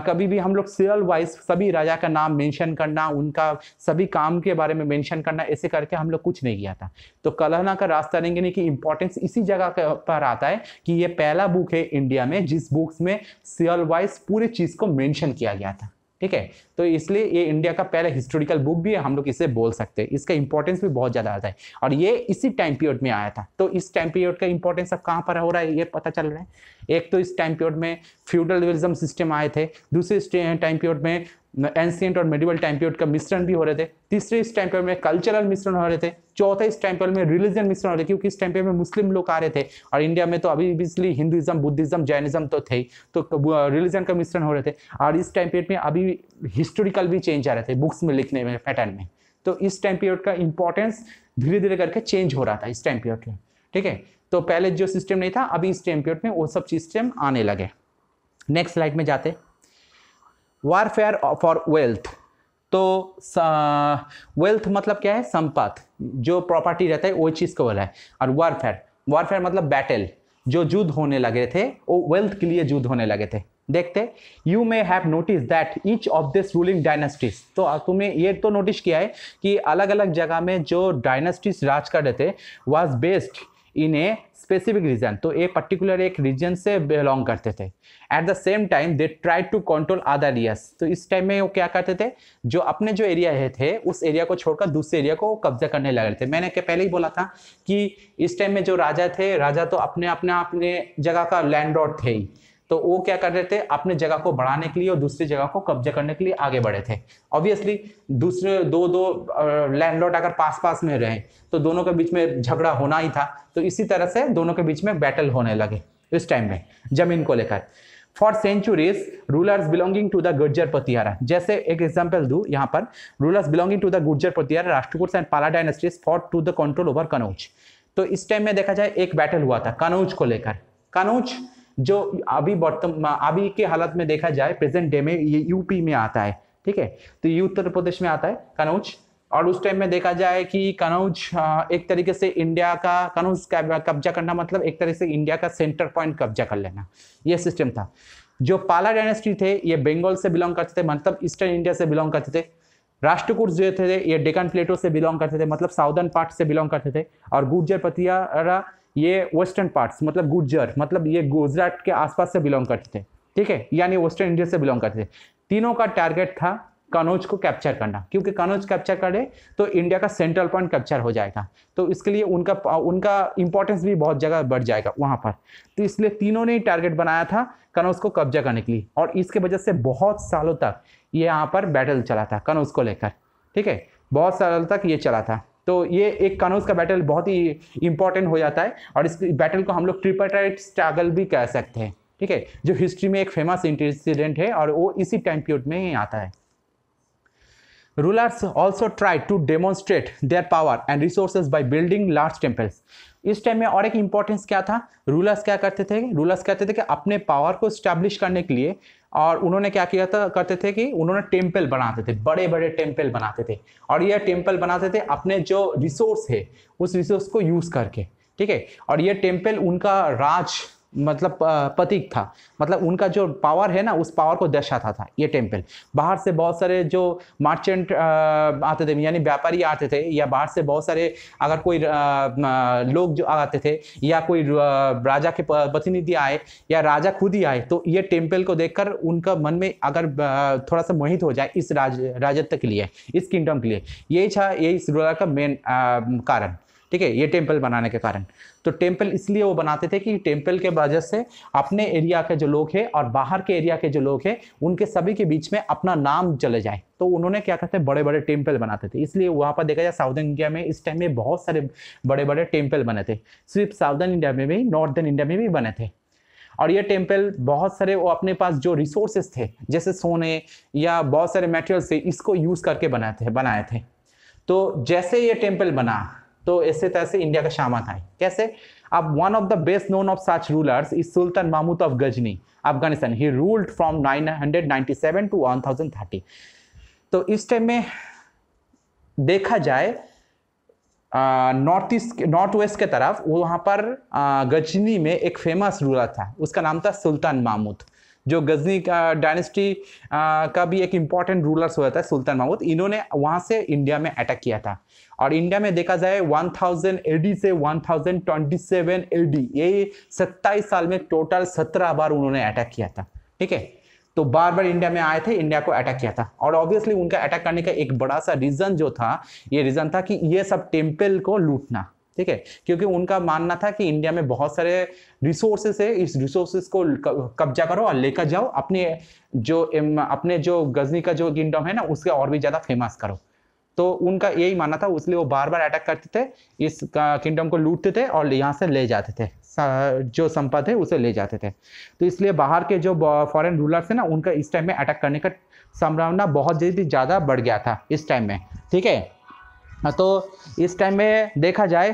कभी भी हम लोग सीरियल वाइज सभी राजा का नाम मेंशन करना, उनका सभी काम के बारे में मेंशन करना, ऐसे करके हम लोग कुछ नहीं किया था। तो कल्हना का रास्तारंगिनी की इंपॉर्टेंस इसी जगह पर आता है कि ये पहला बुक है इंडिया में जिस बुक्स में सीरियल वाइज पूरी चीज को मेंशन किया गया था, ठीक है। तो इसलिए ये इंडिया का पहला हिस्टोरिकल बुक भी है, हम लोग इसे बोल सकते हैं। इसका इंपॉर्टेंस भी बहुत ज्यादा आता है और ये इसी टाइम पीरियड में आया था। तो इस टाइम पीरियड का इंपॉर्टेंस अब कहाँ पर हो रहा है ये पता चल रहा है। एक तो इस टाइम पीरियड में फ्यूडलिज्म सिस्टम आए थे, दूसरे टाइम पीरियड में एंशिएंट और मेडिवल टाइम पीरियड का मिश्रण भी हो रहे थे, तीसरे इस टाइम पीरियड में कल्चरल मिश्रण हो रहे थे, चौथा इस टाइम पीरियड में रिलीजन मिश्रण हो रहे थे, क्योंकि इस टाइम पीरियड में मुस्लिम लोग आ रहे थे और इंडिया में तो अभी हिंदुइज्म, बुद्धिज्म, जैनिज्म तो थे, तो रिलीजन का मिश्रण हो रहे थे। और इस टाइम पीरियड में अभी हिस्टोरिकल भी चेंज आ रहे थे बुक्स में लिखने में, पैटर्न में। तो इस टाइम पीरियड का इंपॉर्टेंस धीरे धीरे करके चेंज हो रहा था इस टाइम पीरियड में, ठीक है। तो पहले जो सिस्टम नहीं था अभी इस टाइम पीरियड में वो सब सिस्टम आने लगे। नेक्स्ट स्लाइड में जाते, वारफेयर फॉर वेल्थ। तो वेल्थ मतलब क्या है, संपत्ति, जो प्रॉपर्टी रहता है वो चीज को बोला है। और वारफेयर मतलब बैटल, जो युद्ध होने लगे थे वो वेल्थ के लिए युद्ध होने लगे थे। देखते, you may have notice that each of this ruling dynasties. तो तुमने ये तो नोटिस किया है कि अलग अलग जगह में जो डायनेस्टीज राज कर रहे थे was based in a specific region. तो एक पर्टिकुलर एक रीजन से बिलोंग करते थे। At the same time they try to control other areas. तो इस टाइम में वो क्या करते थे, जो अपने जो एरिया थे उस एरिया को छोड़कर दूसरे एरिया को कब्जा करने लगे थे। मैंने पहले ही बोला था कि इस टाइम में जो राजा थे, राजा तो अपने जगह का लैंडलॉर्ड थे ही, तो वो क्या कर रहे थे, अपने जगह को बढ़ाने के लिए और दूसरी जगह को कब्जा करने के लिए आगे बढ़े थे। ऑब्वियसली दूसरे दो लैंडलॉर्ड अगर पास पास में रहे तो दोनों के बीच में झगड़ा होना ही था। तो इसी तरह से दोनों के बीच में बैटल होने लगे इस टाइम में जमीन को लेकर। For centuries rulers belonging to the Gurjara Pratihara. जैसे एक एग्जाम्पल दूं यहाँ पर, rulers belonging to the Gurjara Pratihara, Rashtrakuta and Pala dynasties fought to the control over Kanauj. तो इस टाइम में देखा जाए एक बैटल हुआ था कनौज को लेकर। कनौज जो अभी के हालत में देखा जाए प्रेजेंट डे में ये यूपी में आता है, ठीक है। तो ये उत्तर प्रदेश में आता है कनौज। और उस टाइम में देखा जाए कि कनौज एक तरीके से इंडिया का, कनौज कब्जा करना मतलब एक तरीके से इंडिया का सेंटर पॉइंट कब्जा कर लेना, ये सिस्टम था। जो पाला डायनेस्टी थे ये बंगाल से बिलोंग करते थे, मतलब ईस्टर्न इंडिया से बिलोंग करते थे। राष्ट्रकूट जो थे ये डेक्कन प्लेटो से बिलोंग करते थे, मतलब साउदर्न पार्ट से बिलोंग करते थे। और गुर्जर पतियारा ये वेस्टर्न पार्ट्स, मतलब गुर्जर मतलब ये गुजरात के आसपास से बिलोंग करते थे, ठीक है, यानी वेस्टर्न इंडिया से बिलोंग करते थे। तीनों का टारगेट था कनौज को कैप्चर करना, क्योंकि कनौज कैप्चर करे तो इंडिया का सेंट्रल पॉइंट कैप्चर हो जाएगा, तो इसके लिए उनका इंपॉर्टेंस भी बहुत जगह बढ़ जाएगा वहां पर। तो इसलिए तीनों ने टारगेट बनाया था कनौज को कब्जा करने के लिए, और इसके वजह से बहुत सालों तक ये यहाँ पर बैटल चला था कनौज को लेकर, ठीक है, बहुत सालों तक ये चला था। तो ये एक कनौज का बैटल बहुत ही इंपॉर्टेंट हो जाता है, और इस बैटल को हम लोग ट्रिपार्टाइट स्ट्रगल भी कह सकते हैं, ठीक है, जो हिस्ट्री में एक फेमस इंसिडेंट है और वो इसी टाइम पीरियड में ही आता है। Rulers also tried to demonstrate their power and resources by building large temples. इस टाइम में और एक इंपॉर्टेंस क्या था, रूलर्स क्या करते थे, रूलर्स कहते थे कि अपने पावर को स्टैब्लिश करने के लिए, और उन्होंने क्या किया था, करते थे कि उन्होंने टेम्पल बनाते थे, बड़े बड़े टेम्पल बनाते थे, और यह टेम्पल बनाते थे अपने जो रिसोर्स है उस रिसोर्स को यूज करके, ठीक है। और ये टेम्पल उनका राज मतलब प्रतीक था, मतलब उनका जो पावर है ना उस पावर को दर्शाता था ये टेम्पल। बाहर से बहुत सारे जो मर्चेंट आते थे, यानी व्यापारी आते थे, या बाहर से बहुत सारे अगर कोई लोग जो आते थे, या कोई राजा के प्रतिनिधि आए, या राजा खुद ही आए, तो ये टेम्पल को देखकर उनका मन में अगर थोड़ा सा मोहित हो जाए इस राजत्व के लिए, इस किंगडम के लिए, यही था ये इस रूलर का मेन कारण, ठीक है, ये टेम्पल बनाने के कारण। तो टेम्पल इसलिए वो बनाते थे कि टेम्पल के वजह से अपने एरिया के जो लोग हैं और बाहर के एरिया के जो लोग हैं उनके सभी के बीच में अपना नाम चले जाए, तो उन्होंने क्या करते हैं, बड़े बड़े टेम्पल बनाते थे। इसलिए वहां पर देखा जाए साउदर्न इंडिया में इस टाइम में बहुत सारे बड़े बड़े टेम्पल बने थे, सिर्फ साउदर्न इंडिया में भी, नॉर्दर्न इंडिया में भी बने थे। और ये टेम्पल बहुत सारे वो अपने पास जो रिसोर्सेस थे जैसे सोने या बहुत सारे मटेरियल्स थे, इसको यूज करके बनाए थे। तो जैसे ये टेम्पल बना तो ऐसे तरह से इंडिया का शामत आए, कैसे, अब one of the best known of such rulers is Sultan Mahmud of Ghazni, Afghanistan. He ruled from 997 to 1030। तो इस टाइम में देखा जाए नॉर्थ वेस्ट के तरफ, वहां पर गजनी में एक फेमस रूलर था, उसका नाम था सुल्तान महमूद, जो गजनी का डायनेस्टी का भी एक इंपॉर्टेंट रूलर्स हुआ था सुल्तान महमूद। इन्होंने वहां से इंडिया में अटैक किया था, और इंडिया में देखा जाए 1000 एडी से 1027 एडी, ये 27 साल में टोटल 17 बार उन्होंने अटैक किया था, ठीक है। तो बार बार इंडिया में आए थे, इंडिया को अटैक किया था, और ऑब्वियसली उनका अटैक करने का एक बड़ा सा रीजन जो था, ये रीजन था कि ये सब टेम्पल को लूटना, ठीक है, क्योंकि उनका मानना था कि इंडिया में बहुत सारे रिसोर्सेस है, इस रिसोर्सेस को कब्जा करो और लेकर जाओ, अपने जो गजनी का जो किंगडम है ना उसके और भी ज्यादा फेमस करो। तो उनका यही मानना था, इसलिए वो बार बार अटैक करते थे, इस किंगडम को लूटते थे और यहाँ से ले जाते थे, जो संपत्ति है उसे ले जाते थे। तो इसलिए बाहर के जो फॉरेन रूलर्स है ना उनका इस टाइम में अटैक करने का संभावना बहुत ज़्यादा बढ़ गया था इस टाइम में, ठीक है। तो इस टाइम में देखा जाए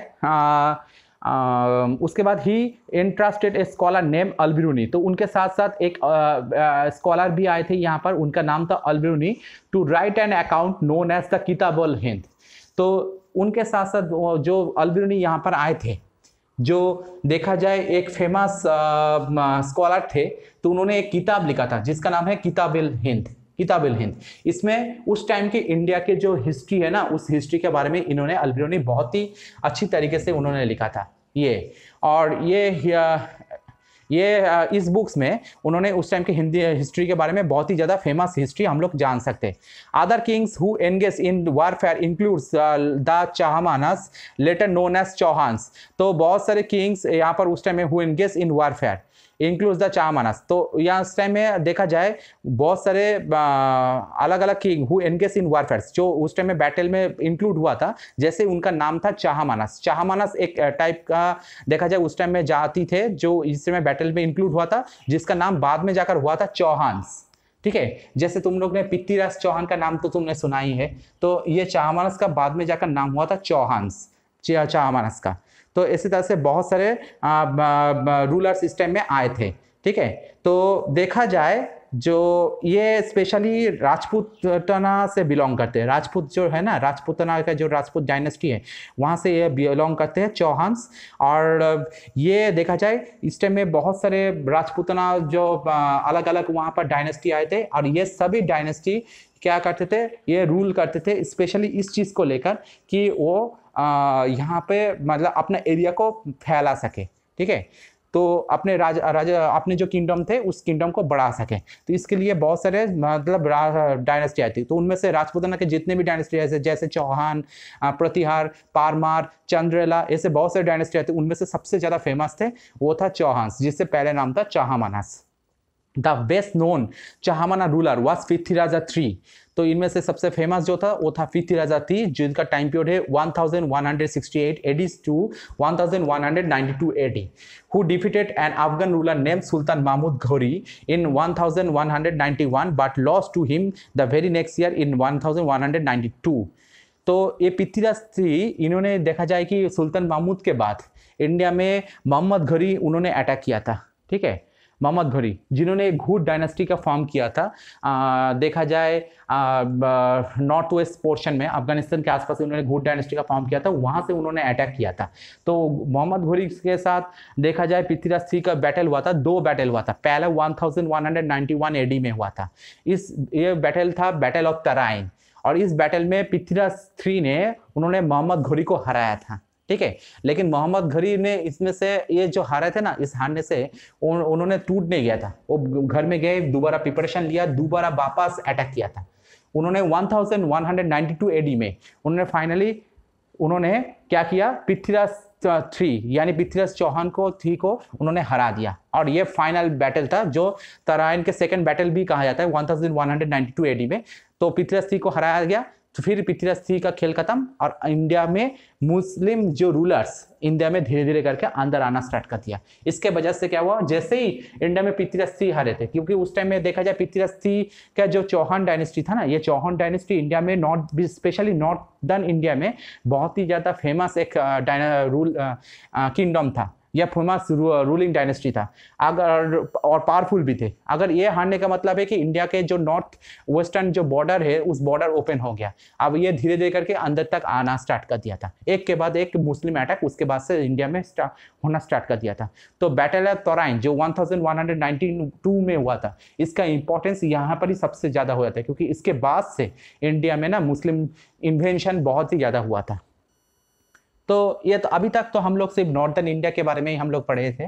उसके बाद ही इंटरेस्टेड ए स्कॉलर नेम अल-बिरूनी, तो उनके साथ साथ एक स्कॉलर भी आए थे यहाँ पर, उनका नाम था Al-Biruni, to write an account known as the Kitab al Hind. तो उनके साथ साथ जो अल-बिरूनी यहाँ पर आए थे, जो देखा जाए एक फेमस स्कॉलर थे, तो उन्होंने एक किताब लिखा था जिसका नाम है किताब अल हिंद। इसमें उस टाइम के इंडिया के जो हिस्ट्री है ना उस हिस्ट्री के बारे में इन्होंने अल-बिरूनी बहुत ही अच्छी तरीके से उन्होंने लिखा था ये। और ये इस बुक्स में उन्होंने उस टाइम के हिंदी हिस्ट्री के बारे में बहुत ही ज़्यादा फेमस हिस्ट्री हम लोग जान सकते हैं। Other kings who engage in warfare includes the Chahamanas later known as Chauhans. तो बहुत सारे किंग्स यहाँ पर उस टाइम में who engage in warfare includes the Chahamanas. तो यहाँ इस टाइम में देखा जाए बहुत सारे अलग अलग king who engage in warfare जो उस टाइम में बैटल में इंक्लूड हुआ था, जैसे उनका नाम था चाहमानस। चाहमानस एक टाइप का देखा जाए उस टाइम में जाति थे जो इस समय बैटल में इंक्लूड हुआ था, जिसका नाम बाद में जाकर हुआ था चौहान्स, ठीक है। जैसे तुम लोग ने पृथ्वीराज चौहान का नाम तो तुमने सुना ही है, तो ये चाहमानस का बाद में जाकर नाम हुआ था चौहान्स, चाहमानस का। तो इसी तरह से बहुत सारे रूलर्स इस टाइम में आए थे, ठीक है। तो देखा जाए जो ये स्पेशली राजपूताना से बिलोंग करते हैं। राजपूत जो है ना, राजपूताना का जो राजपूत डायनेस्टी है वहाँ से ये बिलोंग करते हैं, चौहान्स। और ये देखा जाए इस टाइम में बहुत सारे राजपूताना जो अलग अलग वहाँ पर डायनेस्टी आए थे, और ये सभी डायनेस्टी क्या करते थे, ये रूल करते थे स्पेशली इस चीज़ को लेकर कि वो यहाँ पे मतलब अपना एरिया को फैला सके, ठीक है। तो अपने राजा अपने जो किंगडम थे उस किंगडम को बढ़ा सके, तो इसके लिए बहुत सारे मतलब डायनेस्टी आई थी। तो उनमें से राजपूताना के जितने भी डायनेस्टी ऐसे जैसे चौहान, प्रतिहार, पारमार, चंद्रेला, ऐसे बहुत सारे डायनेस्टी आए थे। उनमें से सबसे ज़्यादा फेमस थे वो था चौहान्स, जिससे पहले नाम था Chahamanas. The best known Chahamana ruler was Prithviraja III। तो इनमें से सबसे फेमस जो था वो था पृथ्वीराजा III, जिनका टाइम पीरियड है 1168 AD to 1192 AD, who defeated an Afghan ruler named Sultan Mahmud Ghori in 1191 but lost to him the very next year in 1192। तो ये पृथ्वीराज III, इन्होंने देखा जाए कि सुल्तान महमूद के बाद इंडिया में मोहम्मद घोरी उन्होंने अटैक किया था, ठीक है। मोहम्मद घोरी जिन्होंने घूट डायनेस्टी का फॉर्म किया था, देखा जाए नॉर्थ वेस्ट पोर्शन में अफगानिस्तान के आसपास उन्होंने घूट डायनेस्टी का फॉर्म किया था, वहाँ से उन्होंने अटैक किया था। तो मोहम्मद घोरी के साथ देखा जाए पृथ्वीराज III का बैटल हुआ था, 2 बैटल हुआ था। पहला 1191 AD में हुआ था, ये बैटल था बैटल ऑफ तराइन, और इस बैटल में पृथ्वीराज III ने उन्होंने मोहम्मद घोरी को हराया था, ठीक है। लेकिन मोहम्मद घोरी ने इसमें से ये जो हारे थे ना, इस हारने से उन्होंने टूट नहीं गया था, वो घर में गए, दोबारा प्रिपरेशन लिया, दोबारा वापस अटैक किया था। उन्होंने 1192 AD में उन्होंने फाइनली उन्होंने क्या किया, पृथ्वीराज III यानी पृथ्वीराज चौहान को उन्होंने हरा दिया, और ये फाइनल बैटल था जो तराइन के सेकंड बैटल भी कहा जाता है 1192 AD में। तो पृथ्वीराज III को हराया गया, तो फिर पृथ्वीराज III का खेल खत्म, और इंडिया में मुस्लिम जो रूलर्स इंडिया में धीरे धीरे करके अंदर आना स्टार्ट कर दिया। इसके वजह से क्या हुआ, जैसे ही इंडिया में पृथ्वीराज III हारे थे, क्योंकि उस टाइम में देखा जाए पृथ्वीराज III का जो चौहान डायनेस्टी था ना, ये चौहान डायनेस्टी इंडिया में नॉर्थ स्पेशली नॉर्थर्न इंडिया में बहुत ही ज़्यादा फेमस एक किंगडम था, यह फेमस रूलिंग डायनेस्टी था, अगर और पावरफुल भी थे। अगर ये हारने का मतलब है कि इंडिया के जो नॉर्थ वेस्टर्न जो बॉर्डर है उस बॉर्डर ओपन हो गया, अब ये धीरे धीरे करके अंदर तक आना स्टार्ट कर दिया था, एक के बाद एक मुस्लिम अटैक उसके बाद से इंडिया में होना स्टार्ट कर दिया था। तो बैटल ऑफ तराइन जो 1192 में हुआ था, इसका इंपॉर्टेंस यहाँ पर ही सबसे ज़्यादा हुआ था, क्योंकि इसके बाद से इंडिया में ना मुस्लिम इन्वेंशन बहुत ही ज़्यादा हुआ था। तो ये तो अभी तक तो हम लोग सिर्फ नॉर्थर्न इंडिया के बारे में ही हम लोग पढ़े थे।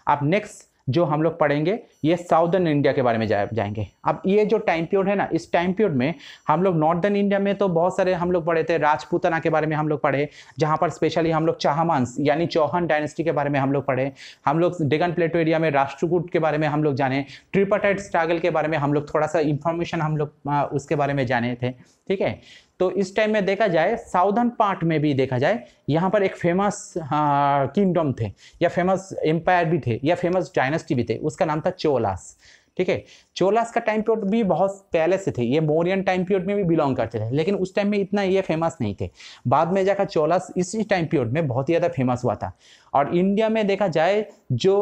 अब नेक्स्ट जो हम लोग पढ़ेंगे ये साउदर्न इंडिया के बारे में जाएंगे। अब ये जो टाइम पीरियड है ना, इस टाइम पीरियड में हम लोग नॉर्थर्न इंडिया में तो बहुत सारे हम लोग पढ़े थे, राजपूताना के बारे में हम लोग पढ़े, जहाँ पर स्पेशली हम लोग चाहमान्स यानी चौहान डायनेस्टी के बारे में हम लोग पढ़े, हम लोग डेक्कन प्लेटो एरिया में राष्ट्रकूट के बारे में हम लोग जाने, ट्रिपाटाइट स्ट्रगल के बारे में हम लोग थोड़ा सा इंफॉर्मेशन हम लोग उसके बारे में जाने थे, ठीक है। तो इस टाइम में देखा जाए साउदर्न पार्ट में भी देखा जाए, यहाँ पर एक फेमस किंगडम थे या फेमस एम्पायर भी थे या फेमस डायनेस्टी भी थे, उसका नाम था चोलास, ठीक है। चोलास का टाइम पीरियड भी बहुत पहले से थे, ये मौर्यन टाइम पीरियड में भी बिलोंग करते थे, लेकिन उस टाइम में इतना ये फेमस नहीं थे। बाद में जाकर चोलास इसी टाइम पीरियड में बहुत ही ज़्यादा फेमस हुआ था। और इंडिया में देखा जाए जो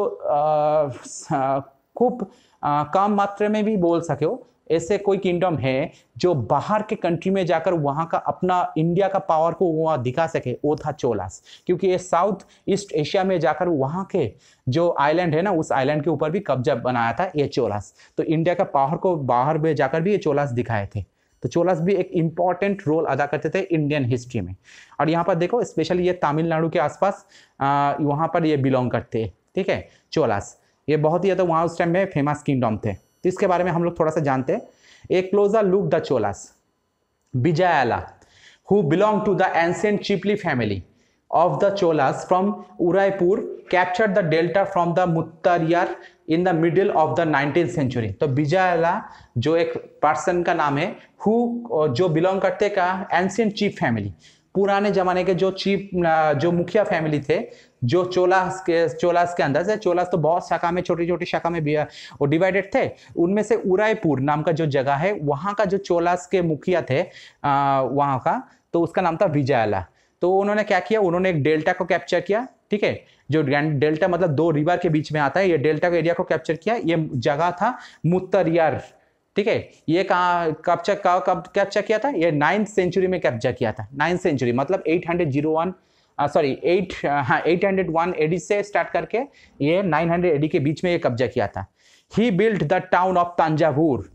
खूब कम मात्रा में भी बोल सके हो, ऐसे कोई किंगडम है जो बाहर के कंट्री में जाकर वहाँ का अपना इंडिया का पावर को वहाँ दिखा सके, वो था चोलास। क्योंकि ये साउथ ईस्ट एशिया में जाकर वहाँ के जो आइलैंड है ना, उस आइलैंड के ऊपर भी कब्जा बनाया था ये चोलास। तो इंडिया का पावर को बाहर में जाकर भी ये चोलास दिखाए थे। तो चोलास भी एक इम्पॉर्टेंट रोल अदा करते थे इंडियन हिस्ट्री में। और यहाँ पर देखो स्पेशली ये तमिलनाडु के आसपास वहाँ पर ये बिलोंग करते हैं, ठीक है। चोलास ये बहुत ही ज़्यादा वहाँ उस टाइम में फेमस किंगडम थे, तो इसके बारे में हम लोग थोड़ा सा जानते हैं। एक closure look the Cholas. विजयाला who belonged to the ancient Chipli family of the Cholas from Udaipur captured the delta from the Muttariyar in the middle of the 19th century। तो विजयाला जो एक पर्सन का नाम है, who जो बिलोंग करते का ancient chief family, पुराने जमाने के जो चीफ जो मुखिया फैमिली थे, जो चोलास के अंदर से, चोलास तो बहुत शाखा में छोटी छोटी शाखा में भी वो डिवाइडेड थे, उनमें से उदयपुर नाम का जो जगह है वहाँ का जो चोलास के मुखिया थे वहाँ का, तो उसका नाम था विजयाला। तो उन्होंने क्या किया, उन्होंने एक डेल्टा को कैप्चर किया ठीक है, जो डेल्टा मतलब दो रिवर के बीच में आता है, ये डेल्टा का एरिया को कैप्चर किया। ये जगह था मुत्तरियार, ठीक है। ये कहाँ कब कैप्चर किया था? ये 9th सेंचुरी में कैप्चर किया था। 9th सेंचुरी मतलब 801 एडी से स्टार्ट करके ये 900 एडी के बीच में ये कब्जा किया था। He built the town of Thanjavur.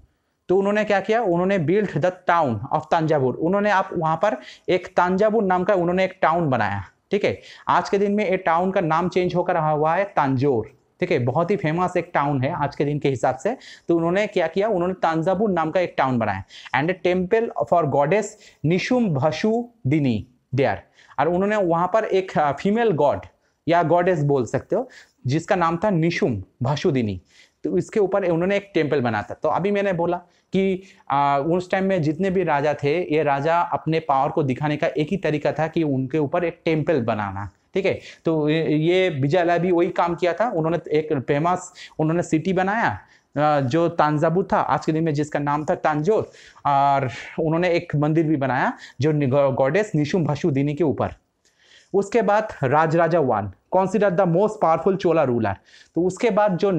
तो उन्होंने क्या किया? उन्होंने built the town of Thanjavur. उन्होंने आप वहां पर एक तंजावुर नाम का उन्होंने एक टाउन बनाया, ठीक है। आज के दिन में ये टाउन का नाम चेंज होकर रहा हुआ है तंजौर, ठीक है। बहुत ही फेमस एक टाउन है आज के दिन के हिसाब से। तो उन्होंने क्या किया? उन्होंने तंजावुर नाम का एक टाउन बनाया and a temple for goddess Nishumbhasudini there. और उन्होंने वहां पर एक फीमेल गॉड या गॉडेस बोल सकते हो जिसका नाम था निशुम भशुदिनी। तो इसके ऊपर उन्होंने एक टेम्पल बनाया था। तो अभी मैंने बोला कि उस टाइम में जितने भी राजा थे, ये राजा अपने पावर को दिखाने का एक ही तरीका था कि उनके ऊपर एक टेम्पल बनाना, ठीक है। तो ये विजयलाल भी वही काम किया था। उन्होंने एक फेमस उन्होंने सिटी बनाया जो तंजावुर था आज के दिन में, जिसका नाम था तंजौर। और उन्होंने एक मंदिर भी बनाया जो गॉडेस निशुम भशुदिनी के ऊपर। उसके बाद Rajaraja 1 consider the most powerful Chola ruler. तो उसके बाद जो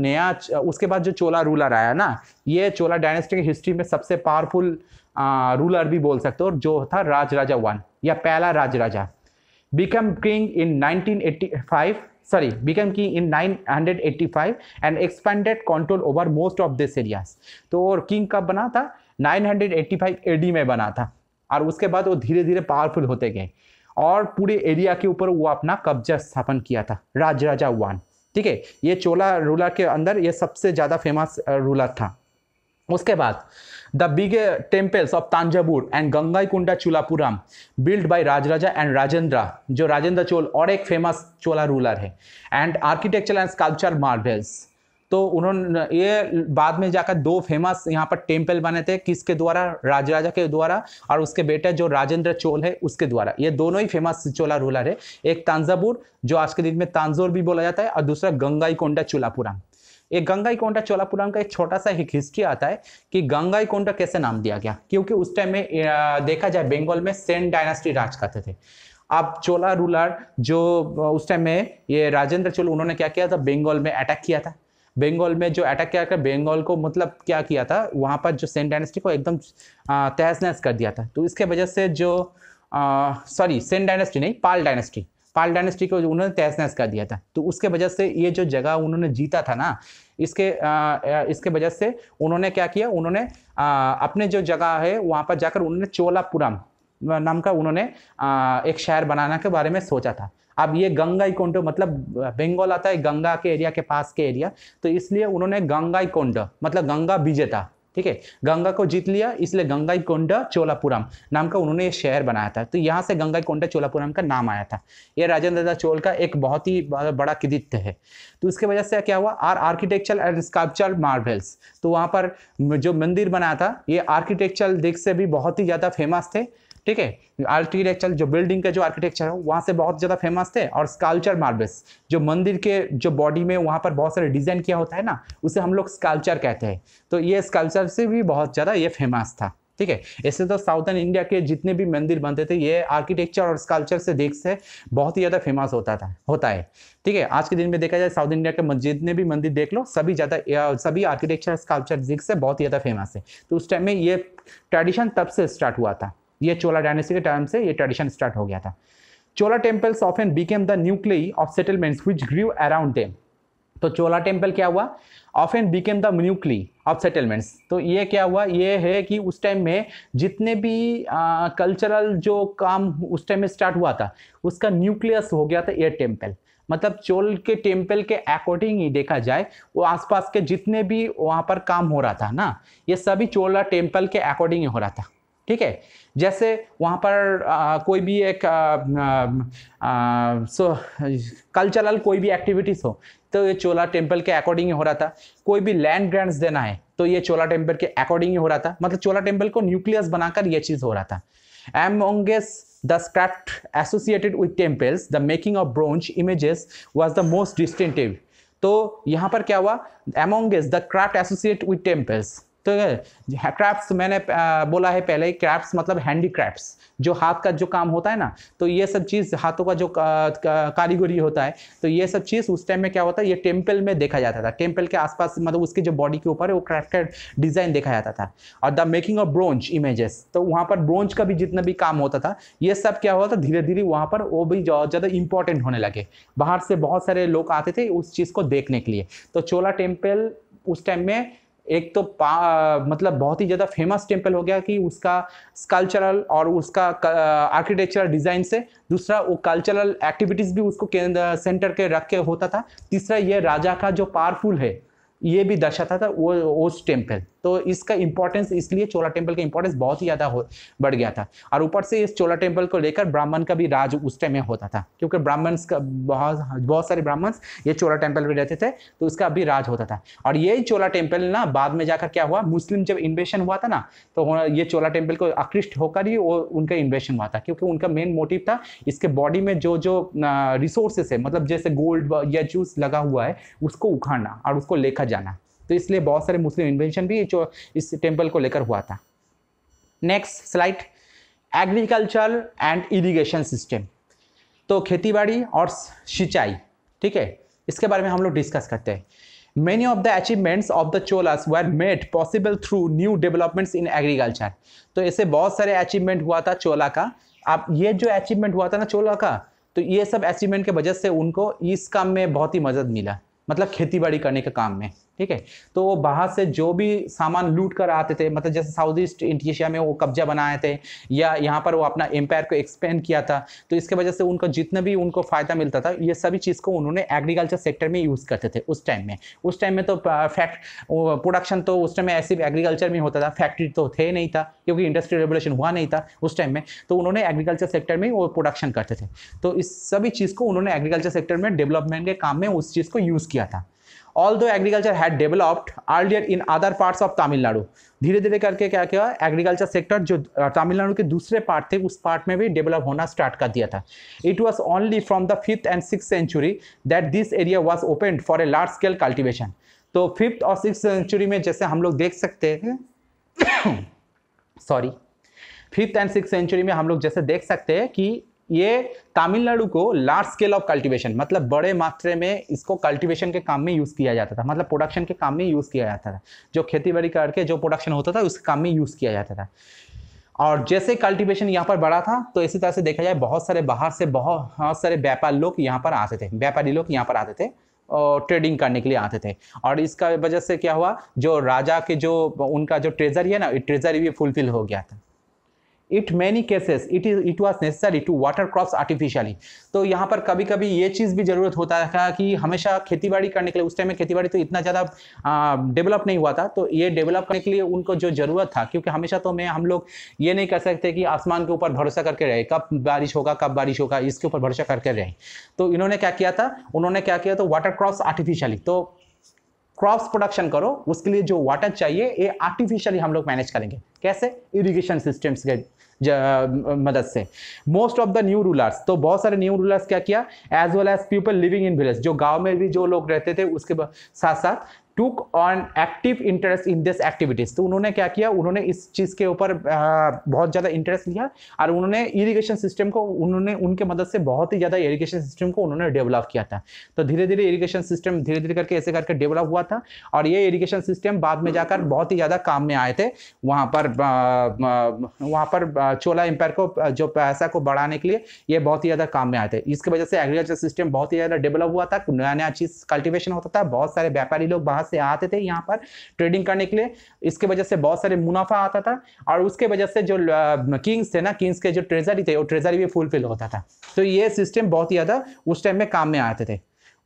चोला रूलर आया ना, ये चोला डायनेस्टी की हिस्ट्री में सबसे पावरफुल रूलर भी बोल सकते हो, जो था राजराजा 1 या पहला Rajaraja. became king in 985 and expanded control over most of this areas। तो और किंग कब बना था? 985 एडी में बना था। और उसके बाद वो धीरे धीरे पावरफुल होते गए और पूरे एरिया के ऊपर वो अपना कब्जा स्थापन किया था, राजराजा 1, ठीक है। ये चोला रूलर के अंदर ये सबसे ज्यादा फेमस रूलर था। उसके बाद the big temples of Thanjavur and Gangaikonda Cholapuram build by Rajaraja and Rajendra, जो राजेंद्र चोल और एक फेमस चोला रूलर है। And architecture and sculpture Marvels. तो उन्होंने ये बाद में जाकर दो फेमस यहाँ पर टेम्पल बने थे, किसके द्वारा? राजराजा के द्वारा और उसके बेटे जो राजेंद्र चोल है उसके द्वारा। ये दोनों ही फेमस चोला रूलर है। एक तंजावुर जो आज के दिन में तंजौर भी बोला जाता है, और दूसरा गंगाईकोंडा चोलापुरम। एक गंगाईकोंडा चोलापुरम का एक छोटा सा एक हिस्ट्री आता है कि गंगाईकोंडा कैसे नाम दिया गया, क्योंकि उस टाइम में देखा जाए बंगाल में सेन डायनेस्टी राज करते थे। अब चोला रूलर जो उस टाइम में ये राजेंद्र चोल, उन्होंने क्या किया था? बंगाल में अटैक किया था। बंगाल में जो अटैक किया, बंगाल को मतलब क्या किया था, वहां पर जो सेन डायनेस्टी को एकदम तहस नहस कर दिया था। तो इसके वजह से जो सेन डायनेस्टी नहीं, पाल डायनेस्टी को उन्होंने तहस नहस कर दिया था। तो उसके वजह से ये जो जगह उन्होंने जीता था ना, इसके वजह से उन्होंने क्या किया? उन्होंने अपने जो जगह है वहां पर जाकर उन्होंने चोलापुरम नाम का उन्होंने एक शहर बनाने के बारे में सोचा था। अब ये गंगाईकोंडा मतलब बंगाल आता है गंगा के एरिया के पास के एरिया, तो इसलिए उन्होंने गंगाईकोंडा मतलब गंगा विजेता, ठीक है, गंगा को जीत लिया, इसलिए गंगाईकोंडा चोलापुरम नाम का उन्होंने ये शहर बनाया था। तो यहाँ से गंगाईकोंडा चोलापुरम का नाम आया था। ये राजेंद्र चोल का एक बहुत ही बड़ा कृतित्व है। तो इसके वजह से क्या हुआ? Architecture and sculpture Marvels. तो वहाँ पर जो मंदिर बनाया था, ये आर्किटेक्चरल दिख से भी बहुत ही ज्यादा फेमस थे, ठीक है। आर्किटेक्चर जो बिल्डिंग का जो आर्किटेक्चर है वहां से बहुत ज्यादा फेमस थे। और स्कल्पचर मार्बल्स, जो मंदिर के जो बॉडी में वहां पर बहुत सारे डिजाइन किया होता है ना, उसे हम लोग स्कल्पचर कहते हैं। तो ये स्कल्पचर से भी बहुत ज्यादा ये फेमस था, ठीक है। ऐसे तो साउथर्न इंडिया के जितने भी मंदिर बनते थे, ये आर्किटेक्चर और स्कल्पचर से देख से बहुत ही ज्यादा फेमस होता है, ठीक है। आज के दिन में देखा जाए साउथ इंडिया के जितने भी मंदिर देख लो, सभी आर्किटेक्चर स्कल्पचर देख से बहुत ही ज्यादा फेमस है। तो उस टाइम में ये ट्रेडिशन तब से स्टार्ट हुआ था। ये चोला डायनेस्टी के टाइम से ये ट्रेडिशन स्टार्ट हो गया था। Chola temples often became the nucleus of settlements which grew around them. तो चोला टेम्पल क्या हुआ? Often became the nucleus of settlements. तो ये क्या हुआ? ये है कि उस टाइम में जितने भी कल्चरल जो काम उस टाइम में स्टार्ट हुआ था, उसका न्यूक्लियस हो गया था ये टेम्पल। मतलब चोल के टेम्पल के अकॉर्डिंग ही देखा जाए, वो आसपास के जितने भी वहां पर काम हो रहा था ना, ये सभी चोला टेम्पल के अकॉर्डिंग ही हो रहा था, ठीक है। जैसे वहाँ पर कोई भी एक कल्चरल कोई भी एक्टिविटीज हो, तो ये चोला टेम्पल के अकॉर्डिंग ही हो रहा था। कोई भी लैंड ग्रांट्स देना है तो ये चोला टेम्पल के अकॉर्डिंग ही हो रहा था। मतलब चोला टेम्पल को न्यूक्लियस बनाकर ये चीज हो रहा था। Amongst the craft associated with temples, the making of bronze images was the most distinctive। तो यहाँ पर क्या हुआ? Amongst the craft associated with temples, तो क्राफ्ट्स मैंने बोला है पहले ही, क्राफ्ट्स मतलब हैंडीक्राफ्ट्स, जो हाथ का जो काम होता है ना, तो ये सब चीज़ हाथों का जो कारीगरी होता है, तो ये सब चीज़ उस टाइम में क्या होता है, ये टेम्पल में देखा जाता था। टेम्पल के आसपास मतलब उसके जो बॉडी के ऊपर है वो क्राफ्टेड डिजाइन देखा जाता था। और the making of bronze images, तो वहाँ पर ब्रोंज का भी जितना भी काम होता था, ये सब क्या हुआ था, धीरे धीरे वहाँ पर वो भी ज़्यादा इंपॉर्टेंट होने लगे। बाहर से बहुत सारे लोग आते थे उस चीज़ को देखने के लिए। तो चोला टेम्पल उस टाइम में एक तो मतलब बहुत ही ज़्यादा फेमस टेम्पल हो गया कि उसका स्कल्पचरल और उसका आर्किटेक्चरल डिज़ाइन से, दूसरा वो कल्चरल एक्टिविटीज़ भी उसको सेंटर के रख के होता था, तीसरा ये राजा का जो पावरफुल है ये भी दर्शाता था वो उस टेम्पल। तो इसका इंपॉर्टेंस, इसलिए चोला टेम्पल का इंपॉर्टेंस बहुत ही ज़्यादा बढ़ गया था। और ऊपर से इस चोला टेम्पल को लेकर ब्राह्मण का भी राज उस टाइम में होता था, क्योंकि ब्राह्मण्स का बहुत सारे ब्राह्मण्स ये चोला टेम्पल में रहते थे, तो उसका भी राज होता था। और यही चोला टेम्पल ना बाद में जाकर क्या हुआ, मुस्लिम जब इन्वेशन हुआ था ना, तो ये चोला टेम्पल को आकृष्ट होकर ही वो उनका इन्वेशन हुआ था, क्योंकि उनका मेन मोटिव था इसके बॉडी में जो जो रिसोर्सेस है, मतलब जैसे गोल्ड या जूस लगा हुआ है, उसको उखाड़ना और उसको लेकर जाना। तो इसलिए बहुत सारे मुस्लिम इन्वेंशन भी जो इस टेम्पल को लेकर हुआ था। Next slide, agriculture and irrigation system. तो खेतीबाड़ी और सिंचाई, ठीक है, इसके बारे में हम लोग डिस्कस करते हैं। Many of the achievements of the Cholas were made possible through new developments in agriculture। तो ऐसे बहुत सारे अचीवमेंट हुआ था चोला का। अब ये जो अचीवमेंट हुआ था ना चोला का, तो ये सब अचीवमेंट के वजह से उनको इस काम में बहुत ही मदद मिला, मतलब खेतीबाड़ी करने के काम में, ठीक है। तो वो बाहर से जो भी सामान लूट कर आते थे, मतलब जैसे साउथ ईस्ट एशिया में वो कब्जा बनाए थे, या यहाँ पर वो अपना एम्पायर को एक्सपेंड किया था, तो इसके वजह से उनको जितना भी उनको फायदा मिलता था, ये सभी चीज़ को उन्होंने एग्रीकल्चर सेक्टर में यूज़ करते थे उस टाइम में। उस टाइम में तो प्रोडक्शन तो उस टाइम में ऐसे एग्रीकल्चर में होता था, फैक्ट्री तो थे नहीं था, क्योंकि इंडस्ट्रियल रेवोल्यूशन हुआ नहीं था उस टाइम में, तो उन्होंने एग्रीकल्चर सेक्टर में वो प्रोडक्शन करते थे। तो इस सभी चीज़ को उन्होंने एग्रीकल्चर सेक्टर में डेवलपमेंट के काम में उस चीज़ को यूज़ किया था। Although agriculture had developed earlier in other parts of Tamil Nadu, धीरे धीरे करके क्या किया, एग्रीकल्चर सेक्टर जो तमिलनाडु के दूसरे पार्ट थे उस पार्ट में भी डेवलप होना स्टार्ट कर दिया था। It was only from the 5th and 6th century that this area was open for a large scale cultivation. तो 5th और 6th सेंचुरी में जैसे हम लोग देख सकते हैं sorry 5th and 6th century में हम लोग जैसे देख सकते हैं कि ये तमिलनाडु को लार्ज स्केल ऑफ कल्टीवेशन, मतलब बड़े मात्रा में इसको कल्टीवेशन के काम में यूज़ किया जाता था, मतलब प्रोडक्शन के काम में यूज़ किया जाता था। जो खेती-बाड़ी करके जो प्रोडक्शन होता था उसके काम में यूज़ किया जाता था। और जैसे कल्टीवेशन यहाँ पर बढ़ा था, तो इसी तरह से देखा जाए बहुत सारे बाहर से बहुत सारे व्यापारी लोग यहाँ पर आते थे, और ट्रेडिंग करने के लिए आते थे। और इसका वजह से क्या हुआ, जो राजा के जो उनका जो ट्रेजरी है ना, ट्रेजरी भी फुलफिल हो गया था। It many cases it was necessary to water crops artificially. तो यहाँ पर कभी कभी ये चीज़ भी ज़रूरत होता था कि हमेशा खेतीबाड़ी करने के लिए, उस टाइम में खेतीबाड़ी तो इतना ज़्यादा डेवलप नहीं हुआ था, तो ये डेवलप करने के लिए उनको जो ज़रूरत था, क्योंकि हमेशा तो हम लोग ये नहीं कर सकते कि आसमान के ऊपर भरोसा करके रहे, कब बारिश होगा इसके ऊपर भरोसा करके रहे। तो इन्होंने क्या किया था, तो वाटर क्रॉप्स आर्टिफिशियली, तो क्रॉप्स प्रोडक्शन करो, उसके लिए जो वाटर चाहिए ये आर्टिफिशियली हम लोग मैनेज करेंगे। कैसे? इरिगेशन सिस्टम्स के मदद से। Most of the new rulers, तो बहुत सारे न्यू रूलर्स क्या किया, as well as people living in village, जो गांव में भी जो लोग रहते थे उसके साथ साथ टूक on active interest in this activities. तो उन्होंने क्या किया, उन्होंने इस चीज़ के ऊपर बहुत ज़्यादा इंटरेस्ट लिया, और उन्होंने इरिगेशन सिस्टम को उनके मदद से बहुत ही ज़्यादा इरिगेशन सिस्टम को उन्होंने डेवलप किया था। तो धीरे धीरे इरिगेशन सिस्टम धीरे धीरे करके ऐसे करके डेवलप हुआ था, और ये इरिगेशन सिस्टम बाद में जाकर बहुत ही ज़्यादा काम में आए थे। वहाँ पर चोला एम्पायर को जो पैसा को बढ़ाने के लिए ये बहुत ही ज़्यादा काम में आए थे। इसकी वजह से एग्रीकल्चर सिस्टम बहुत ही ज़्यादा डेवलप हुआ था, नया नया चीज़ कल्टिवेशन होता था, बहुत सारे व्यापारी लोग बाहर से आते थे यहाँ पर ट्रेडिंग करने के लिए। इसके वजह से बहुत सारे मुनाफा आता था, और उसके वजह से जो किंग्स थे ना, किंग्स के जो ट्रेजरी थे वो ट्रेजरी भी फुलफिल होता था। तो ये सिस्टम बहुत ही ज़्यादा उस टाइम में काम में आते थे।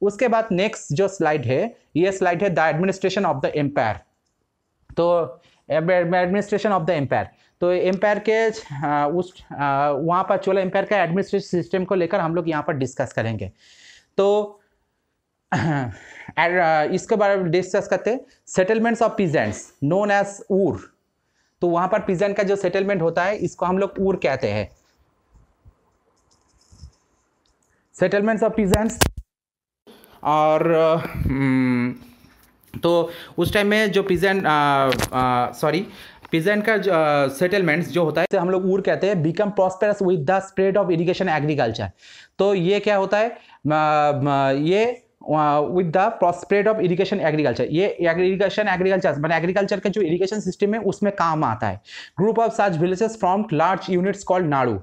उसके बाद नेक्स्ट जो स्लाइड है, ये स्लाइड है the administration of the empire. तो एडमिनिस्ट्रेशन ऑफ द एम्पायर, तो एम्पायर के वहाँ पर चोला एम्पायर का एडमिनिस्ट्रेशन सिस्टम को लेकर हम लोग यहाँ पर डिस्कस करेंगे। तो इसके बारे में डिस्कस करते हैं। Settlements of peasants known as ur. तो वहाँ पर पीजेंट का जो सेटलमेंट होता है इसको हम लोग ऊर कहते हैं। सेटलमेंट्स ऑफ पीजेंट्स और तो उस टाइम में जो पिजेंट का सेटलमेंट्स जो होता है हम लोग ऊर कहते हैं, become prosperous with the spread of irrigation agriculture. तो ये क्या होता है, ये with the prosperity of irrigation agriculture, ये इरिगेशन एग्रीकल्चर मैंने एग्रीकल्चर का जो इरिगेशन सिस्टम है उसमें काम आता है। Group of such villages from large units called nadu.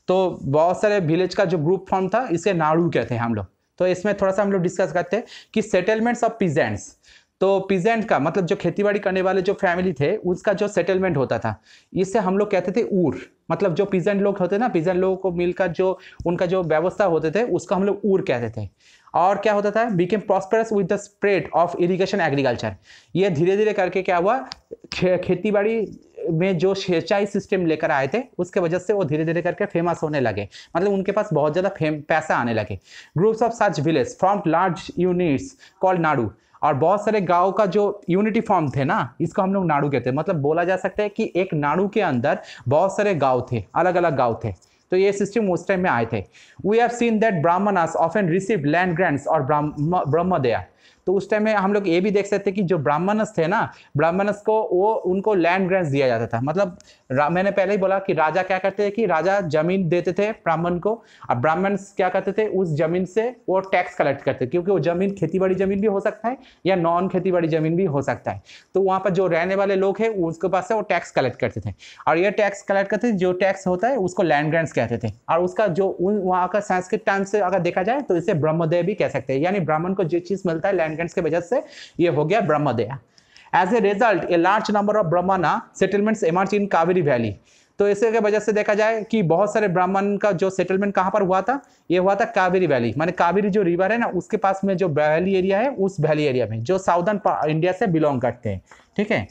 तो बहुत सारे विलेज का जो ग्रुप फॉर्म था इसे नाड़ू कहते हैं हम लोग। तो इसमें थोड़ा सा हम लोग डिस्कस करते हैं कि सेटलमेंट्स ऑफ पीजेंट्स। तो पीजेंट का मतलब जो खेतीबाड़ी करने वाले जो फैमिली थे उसका जो सेटलमेंट होता था इसे हम लोग कहते थे ऊर। मतलब जो पीजेंट लोग होते ना, पीजेंट लोगों को मिलकर जो उनका जो व्यवस्था होते थे उसको हम लोग ऊर कहते थे। और क्या होता था, became prosperous with the spread of irrigation agriculture. ये धीरे धीरे करके क्या हुआ, खेतीबाड़ी में जो सिंचाई सिस्टम लेकर आए थे उसके वजह से वो धीरे धीरे करके फेमस होने लगे, मतलब उनके पास बहुत ज़्यादा पैसा आने लगे। Groups of such village from large units called nadu. और बहुत सारे गांव का जो यूनिटी फॉर्म थे ना, इसको हम लोग नाड़ू कहते हैं। मतलब बोला जा सकता है कि एक नाड़ू के अंदर बहुत सारे गांव थे, अलग अलग गांव थे। तो ये सिस्टम उस टाइम में आए थे। We have seen that Brahmanas often receive land grants और ब्रह्मदया। तो उस टाइम में हम लोग ये भी देख सकते हैं कि जो ब्राह्मणस थे ना, ब्राह्मणस को वो उनको लैंड ग्रांट्स दिया जाता था। मतलब मैंने पहले ही बोला कि राजा क्या करते थे कि राजा जमीन देते थे ब्राह्मण को, और ब्राह्मण क्या करते थे उस जमीन से वो टैक्स कलेक्ट करते, क्योंकि वो जमीन खेतीबाड़ी जमीन भी हो सकता है या नॉन खेतीबाड़ी जमीन भी हो सकता है। तो वहाँ पर जो रहने वाले लोग हैं उसके पास से वो टैक्स कलेक्ट करते थे, और ये टैक्स कलेक्ट करते जो टैक्स होता है उसको लैंड ग्रांट्स कहते थे। और उसका जो वहाँ का संस्कृत टाइम से अगर देखा जाए तो इसे ब्रह्मदय भी कह सकते हैं, यानी ब्राह्मण को जो चीज मिलता है लैंड ग्रांट्स की वजह से ये हो गया ब्रह्मदय। As a result, a large number of Brahmana settlements emerged in Kaveri Valley. तो इसे के वजह से देखा जाए कि बहुत सारे ब्राह्मण का जो सेटलमेंट कहाँ पर हुआ था, ये हुआ था कावेरी वैली। माने कावेरी जो रिवर है ना उसके पास में जो वैली एरिया है, उस वैली एरिया में जो साउदर्न इंडिया से बिलोंग करते हैं, ठीक है।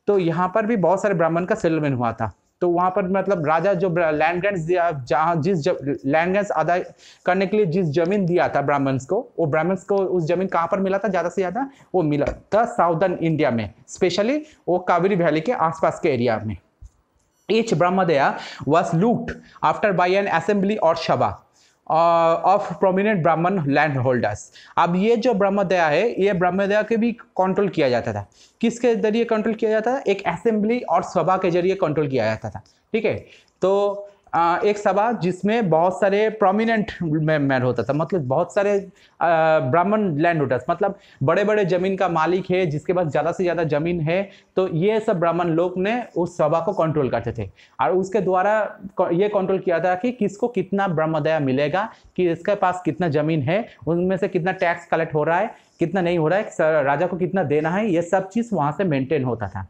तो यहाँ पर भी बहुत सारे ब्राह्मण का सेटलमेंट हुआ था। तो वहां पर मतलब राजा जो लैंड ग्रांट्स दिया, जहां जिस लैंड ग्रांट्स अदा करने के लिए जिस जमीन दिया था ब्राह्मण्स को, वो ब्राह्मण्स को उस जमीन कहां पर मिला था ज्यादा से ज्यादा, वो मिला था साउदर्न इंडिया में, स्पेशली वो कावेरी वैली के आसपास के एरिया में। Each Brahmadaya was looked after by an assembly or sabha of prominent ब्राह्मण लैंड होल्डर्स। अब ये जो ब्रह्मदया है, ये ब्रह्मदया के भी कंट्रोल किया जाता था। किसके जरिए कंट्रोल किया जाता था, एक असेंबली और सभा के जरिए कंट्रोल किया जाता था, ठीक है। तो एक सभा जिसमें बहुत सारे प्रोमिनेंट मेंबर होता था, मतलब बहुत सारे ब्राह्मण लैंड होल्डर्स, मतलब बड़े बड़े जमीन का मालिक है जिसके पास ज़्यादा से ज़्यादा जमीन है। तो ये सब ब्राह्मण लोग ने उस सभा को कंट्रोल करते थे, और उसके द्वारा ये कंट्रोल किया था कि किसको कितना ब्रह्मदया मिलेगा, कि इसके पास कितना जमीन है, उनमें से कितना टैक्स कलेक्ट हो रहा है, कितना नहीं हो रहा है, राजा को कितना देना है, ये सब चीज़ वहाँ से मेंटेन होता था।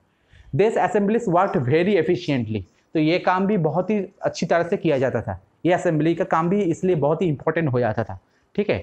This assemblies worked very efficiently. तो ये काम भी बहुत ही अच्छी तरह से किया जाता था। ये असेंबली का काम भी इसलिए बहुत ही इंपॉर्टेंट हो जाता था, ठीक है।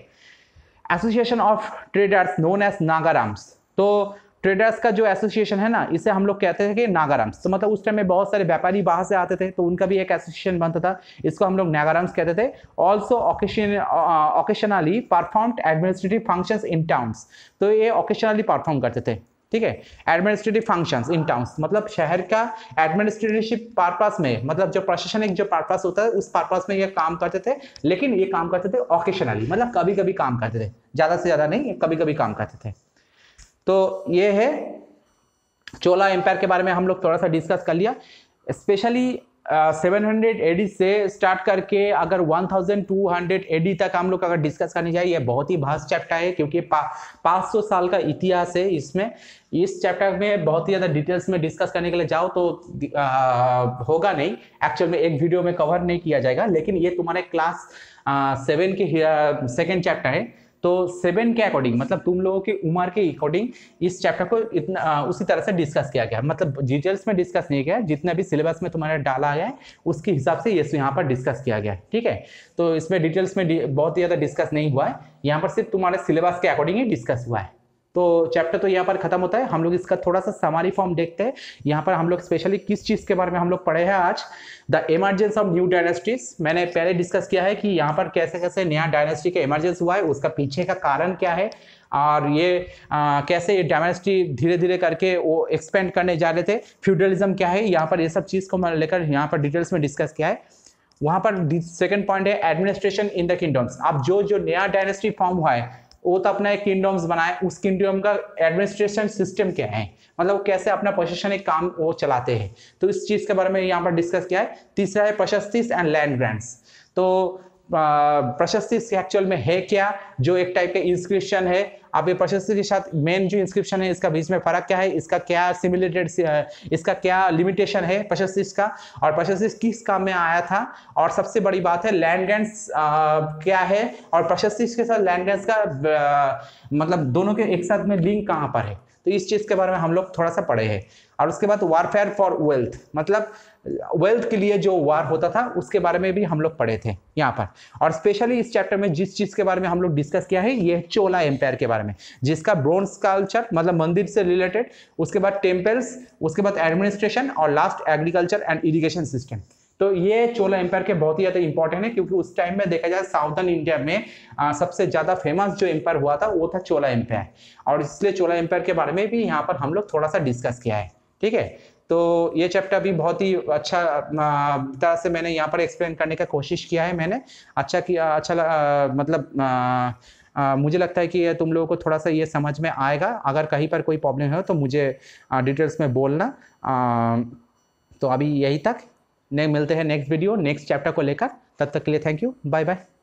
Association of traders known as nagarams. तो ट्रेडर्स का जो एसोसिएशन है ना, इसे हम लोग कहते थे कि नागाराम्स। तो मतलब उस टाइम में बहुत सारे व्यापारी बाहर से आते थे, तो उनका भी एक एसोसिएशन बनता था, इसको हम लोग नागाराम्स कहते थे। Also occasionally performed administrative functions in towns. तो ये ऑकेशनली परफॉर्म करते थे, ठीक है। एडमिनिस्ट्रेटिव फंक्शंस इन टाउन्स मतलब शहर का एडमिनिस्ट्रेटिव पर्पस में, मतलब जो प्रशासनिक जो पर्पस होता है उस पर्पस में ये काम करते थे। लेकिन ये काम करते थे ऑकेशनली, मतलब कभी कभी काम करते थे, ज्यादा से ज्यादा नहीं, कभी कभी काम करते थे। तो ये है चोला एम्पायर के बारे में हम लोग थोड़ा सा डिस्कस कर लिया। स्पेशली 700 एडी से स्टार्ट करके अगर 1200 एडी तक हम लोग अगर डिस्कस करने जाए, ये बहुत ही भास्ट चैप्टर है, क्योंकि 500 साल का इतिहास है इसमें। इस चैप्टर में बहुत ही ज़्यादा डिटेल्स में डिस्कस करने के लिए जाओ तो होगा नहीं, एक्चुअल में एक वीडियो में कवर नहीं किया जाएगा। लेकिन ये तुम्हारे क्लास 7 के सेकेंड चैप्टर है, तो 7 के अकॉर्डिंग, मतलब तुम लोगों की उम्र के अकॉर्डिंग इस चैप्टर को इतना उसी तरह से डिस्कस किया गया, मतलब डिटेल्स में डिस्कस नहीं किया, जितना भी सिलेबस में तुम्हारा डाला गया है उसके हिसाब से ये यहाँ पर डिस्कस किया गया है, ठीक है। तो इसमें डिटेल्स में बहुत ही ज़्यादा डिस्कस नहीं हुआ है, यहाँ पर सिर्फ तुम्हारे सिलेबस के अकॉर्डिंग ही डिस्कस हुआ है। तो चैप्टर तो यहाँ पर खत्म होता है। हम लोग इसका थोड़ा सा समरी फॉर्म देखते हैं। यहाँ पर हम लोग स्पेशली किस चीज़ के बारे में हम लोग पढ़े हैं आज, the emergence of new dynasties. मैंने पहले डिस्कस किया है कि यहाँ पर कैसे कैसे नया डायनेस्टी का इमरजेंस हुआ है, उसका पीछे का कारण क्या है, और ये कैसे ये डायनेस्टी धीरे धीरे करके वो एक्सपेंड करने जा रहे थे, फ्यूडलिज्म क्या है, यहाँ पर ये सब चीज़ को लेकर यहाँ पर डिटेल्स में डिस्कस किया है। वहाँ पर सेकेंड पॉइंट है एडमिनिस्ट्रेशन इन द किंगडम्स। अब जो जो नया डायनेस्टी फॉर्म हुआ है वो तो अपना एक किंगडम्स बनाए, उस किंगडम का एडमिनिस्ट्रेशन सिस्टम क्या है, मतलब वो कैसे अपना प्रशासनिक काम वो चलाते हैं, तो इस चीज के बारे में यहाँ पर डिस्कस किया है। तीसरा है प्रशस्ति एंड लैंड ग्रांट्स। तो प्रशस्ति एक्चुअल में है क्या, जो एक टाइप का इंस्क्रिप्शन है। अब ये प्रशस्ति के साथ मेन जो इंस्क्रिप्शन है इसका बीच में फर्क क्या है, इसका क्या सिमिलेटेड, इसका क्या लिमिटेशन है प्रशस्ति का, और प्रशस्ति किस काम में आया था, और सबसे बड़ी बात है लैंड ग्रांट्स क्या है, और प्रशस्ति के साथ लैंड ग्रांट्स का मतलब दोनों के एक साथ में लिंक कहाँ पर है, तो इस चीज के बारे में हम लोग थोड़ा सा पढ़े हैं। और उसके बाद वारफेयर फॉर वेल्थ, मतलब वेल्थ के लिए जो वार होता था उसके बारे में भी हम लोग पढ़े थे यहाँ पर। और स्पेशली इस चैप्टर में जिस चीज के बारे में हम लोग डिस्कस किया है ये चोला एम्पायर के बारे में, जिसका ब्रोंज कल्चर मतलब मंदिर से रिलेटेड, उसके बाद टेम्पल्स, उसके बाद एडमिनिस्ट्रेशन, और last agriculture and irrigation system. तो ये चोला एम्पायर के बहुत ही ज्यादा इंपॉर्टेंट है, क्योंकि उस टाइम में देखा जाए साउथर्न इंडिया में सबसे ज्यादा फेमस जो एम्पायर हुआ था वो था चोला एम्पायर, और इसलिए चोला एम्पायर के बारे में भी यहाँ पर हम लोग थोड़ा सा डिस्कस किया है। ठीक है, तो ये चैप्टर भी बहुत ही अच्छा तरह से मैंने यहाँ पर एक्सप्लेन करने का कोशिश किया है मैंने, अच्छा किया, मतलब मुझे लगता है कि ये तुम लोगों को थोड़ा सा ये समझ में आएगा। अगर कहीं पर कोई प्रॉब्लम हो तो मुझे डिटेल्स में बोलना। तो अभी यही तक, नहीं मिलते हैं नेक्स्ट वीडियो नेक्स्ट चैप्टर को लेकर, तब तक के लिए थैंक यू, बाय बाय।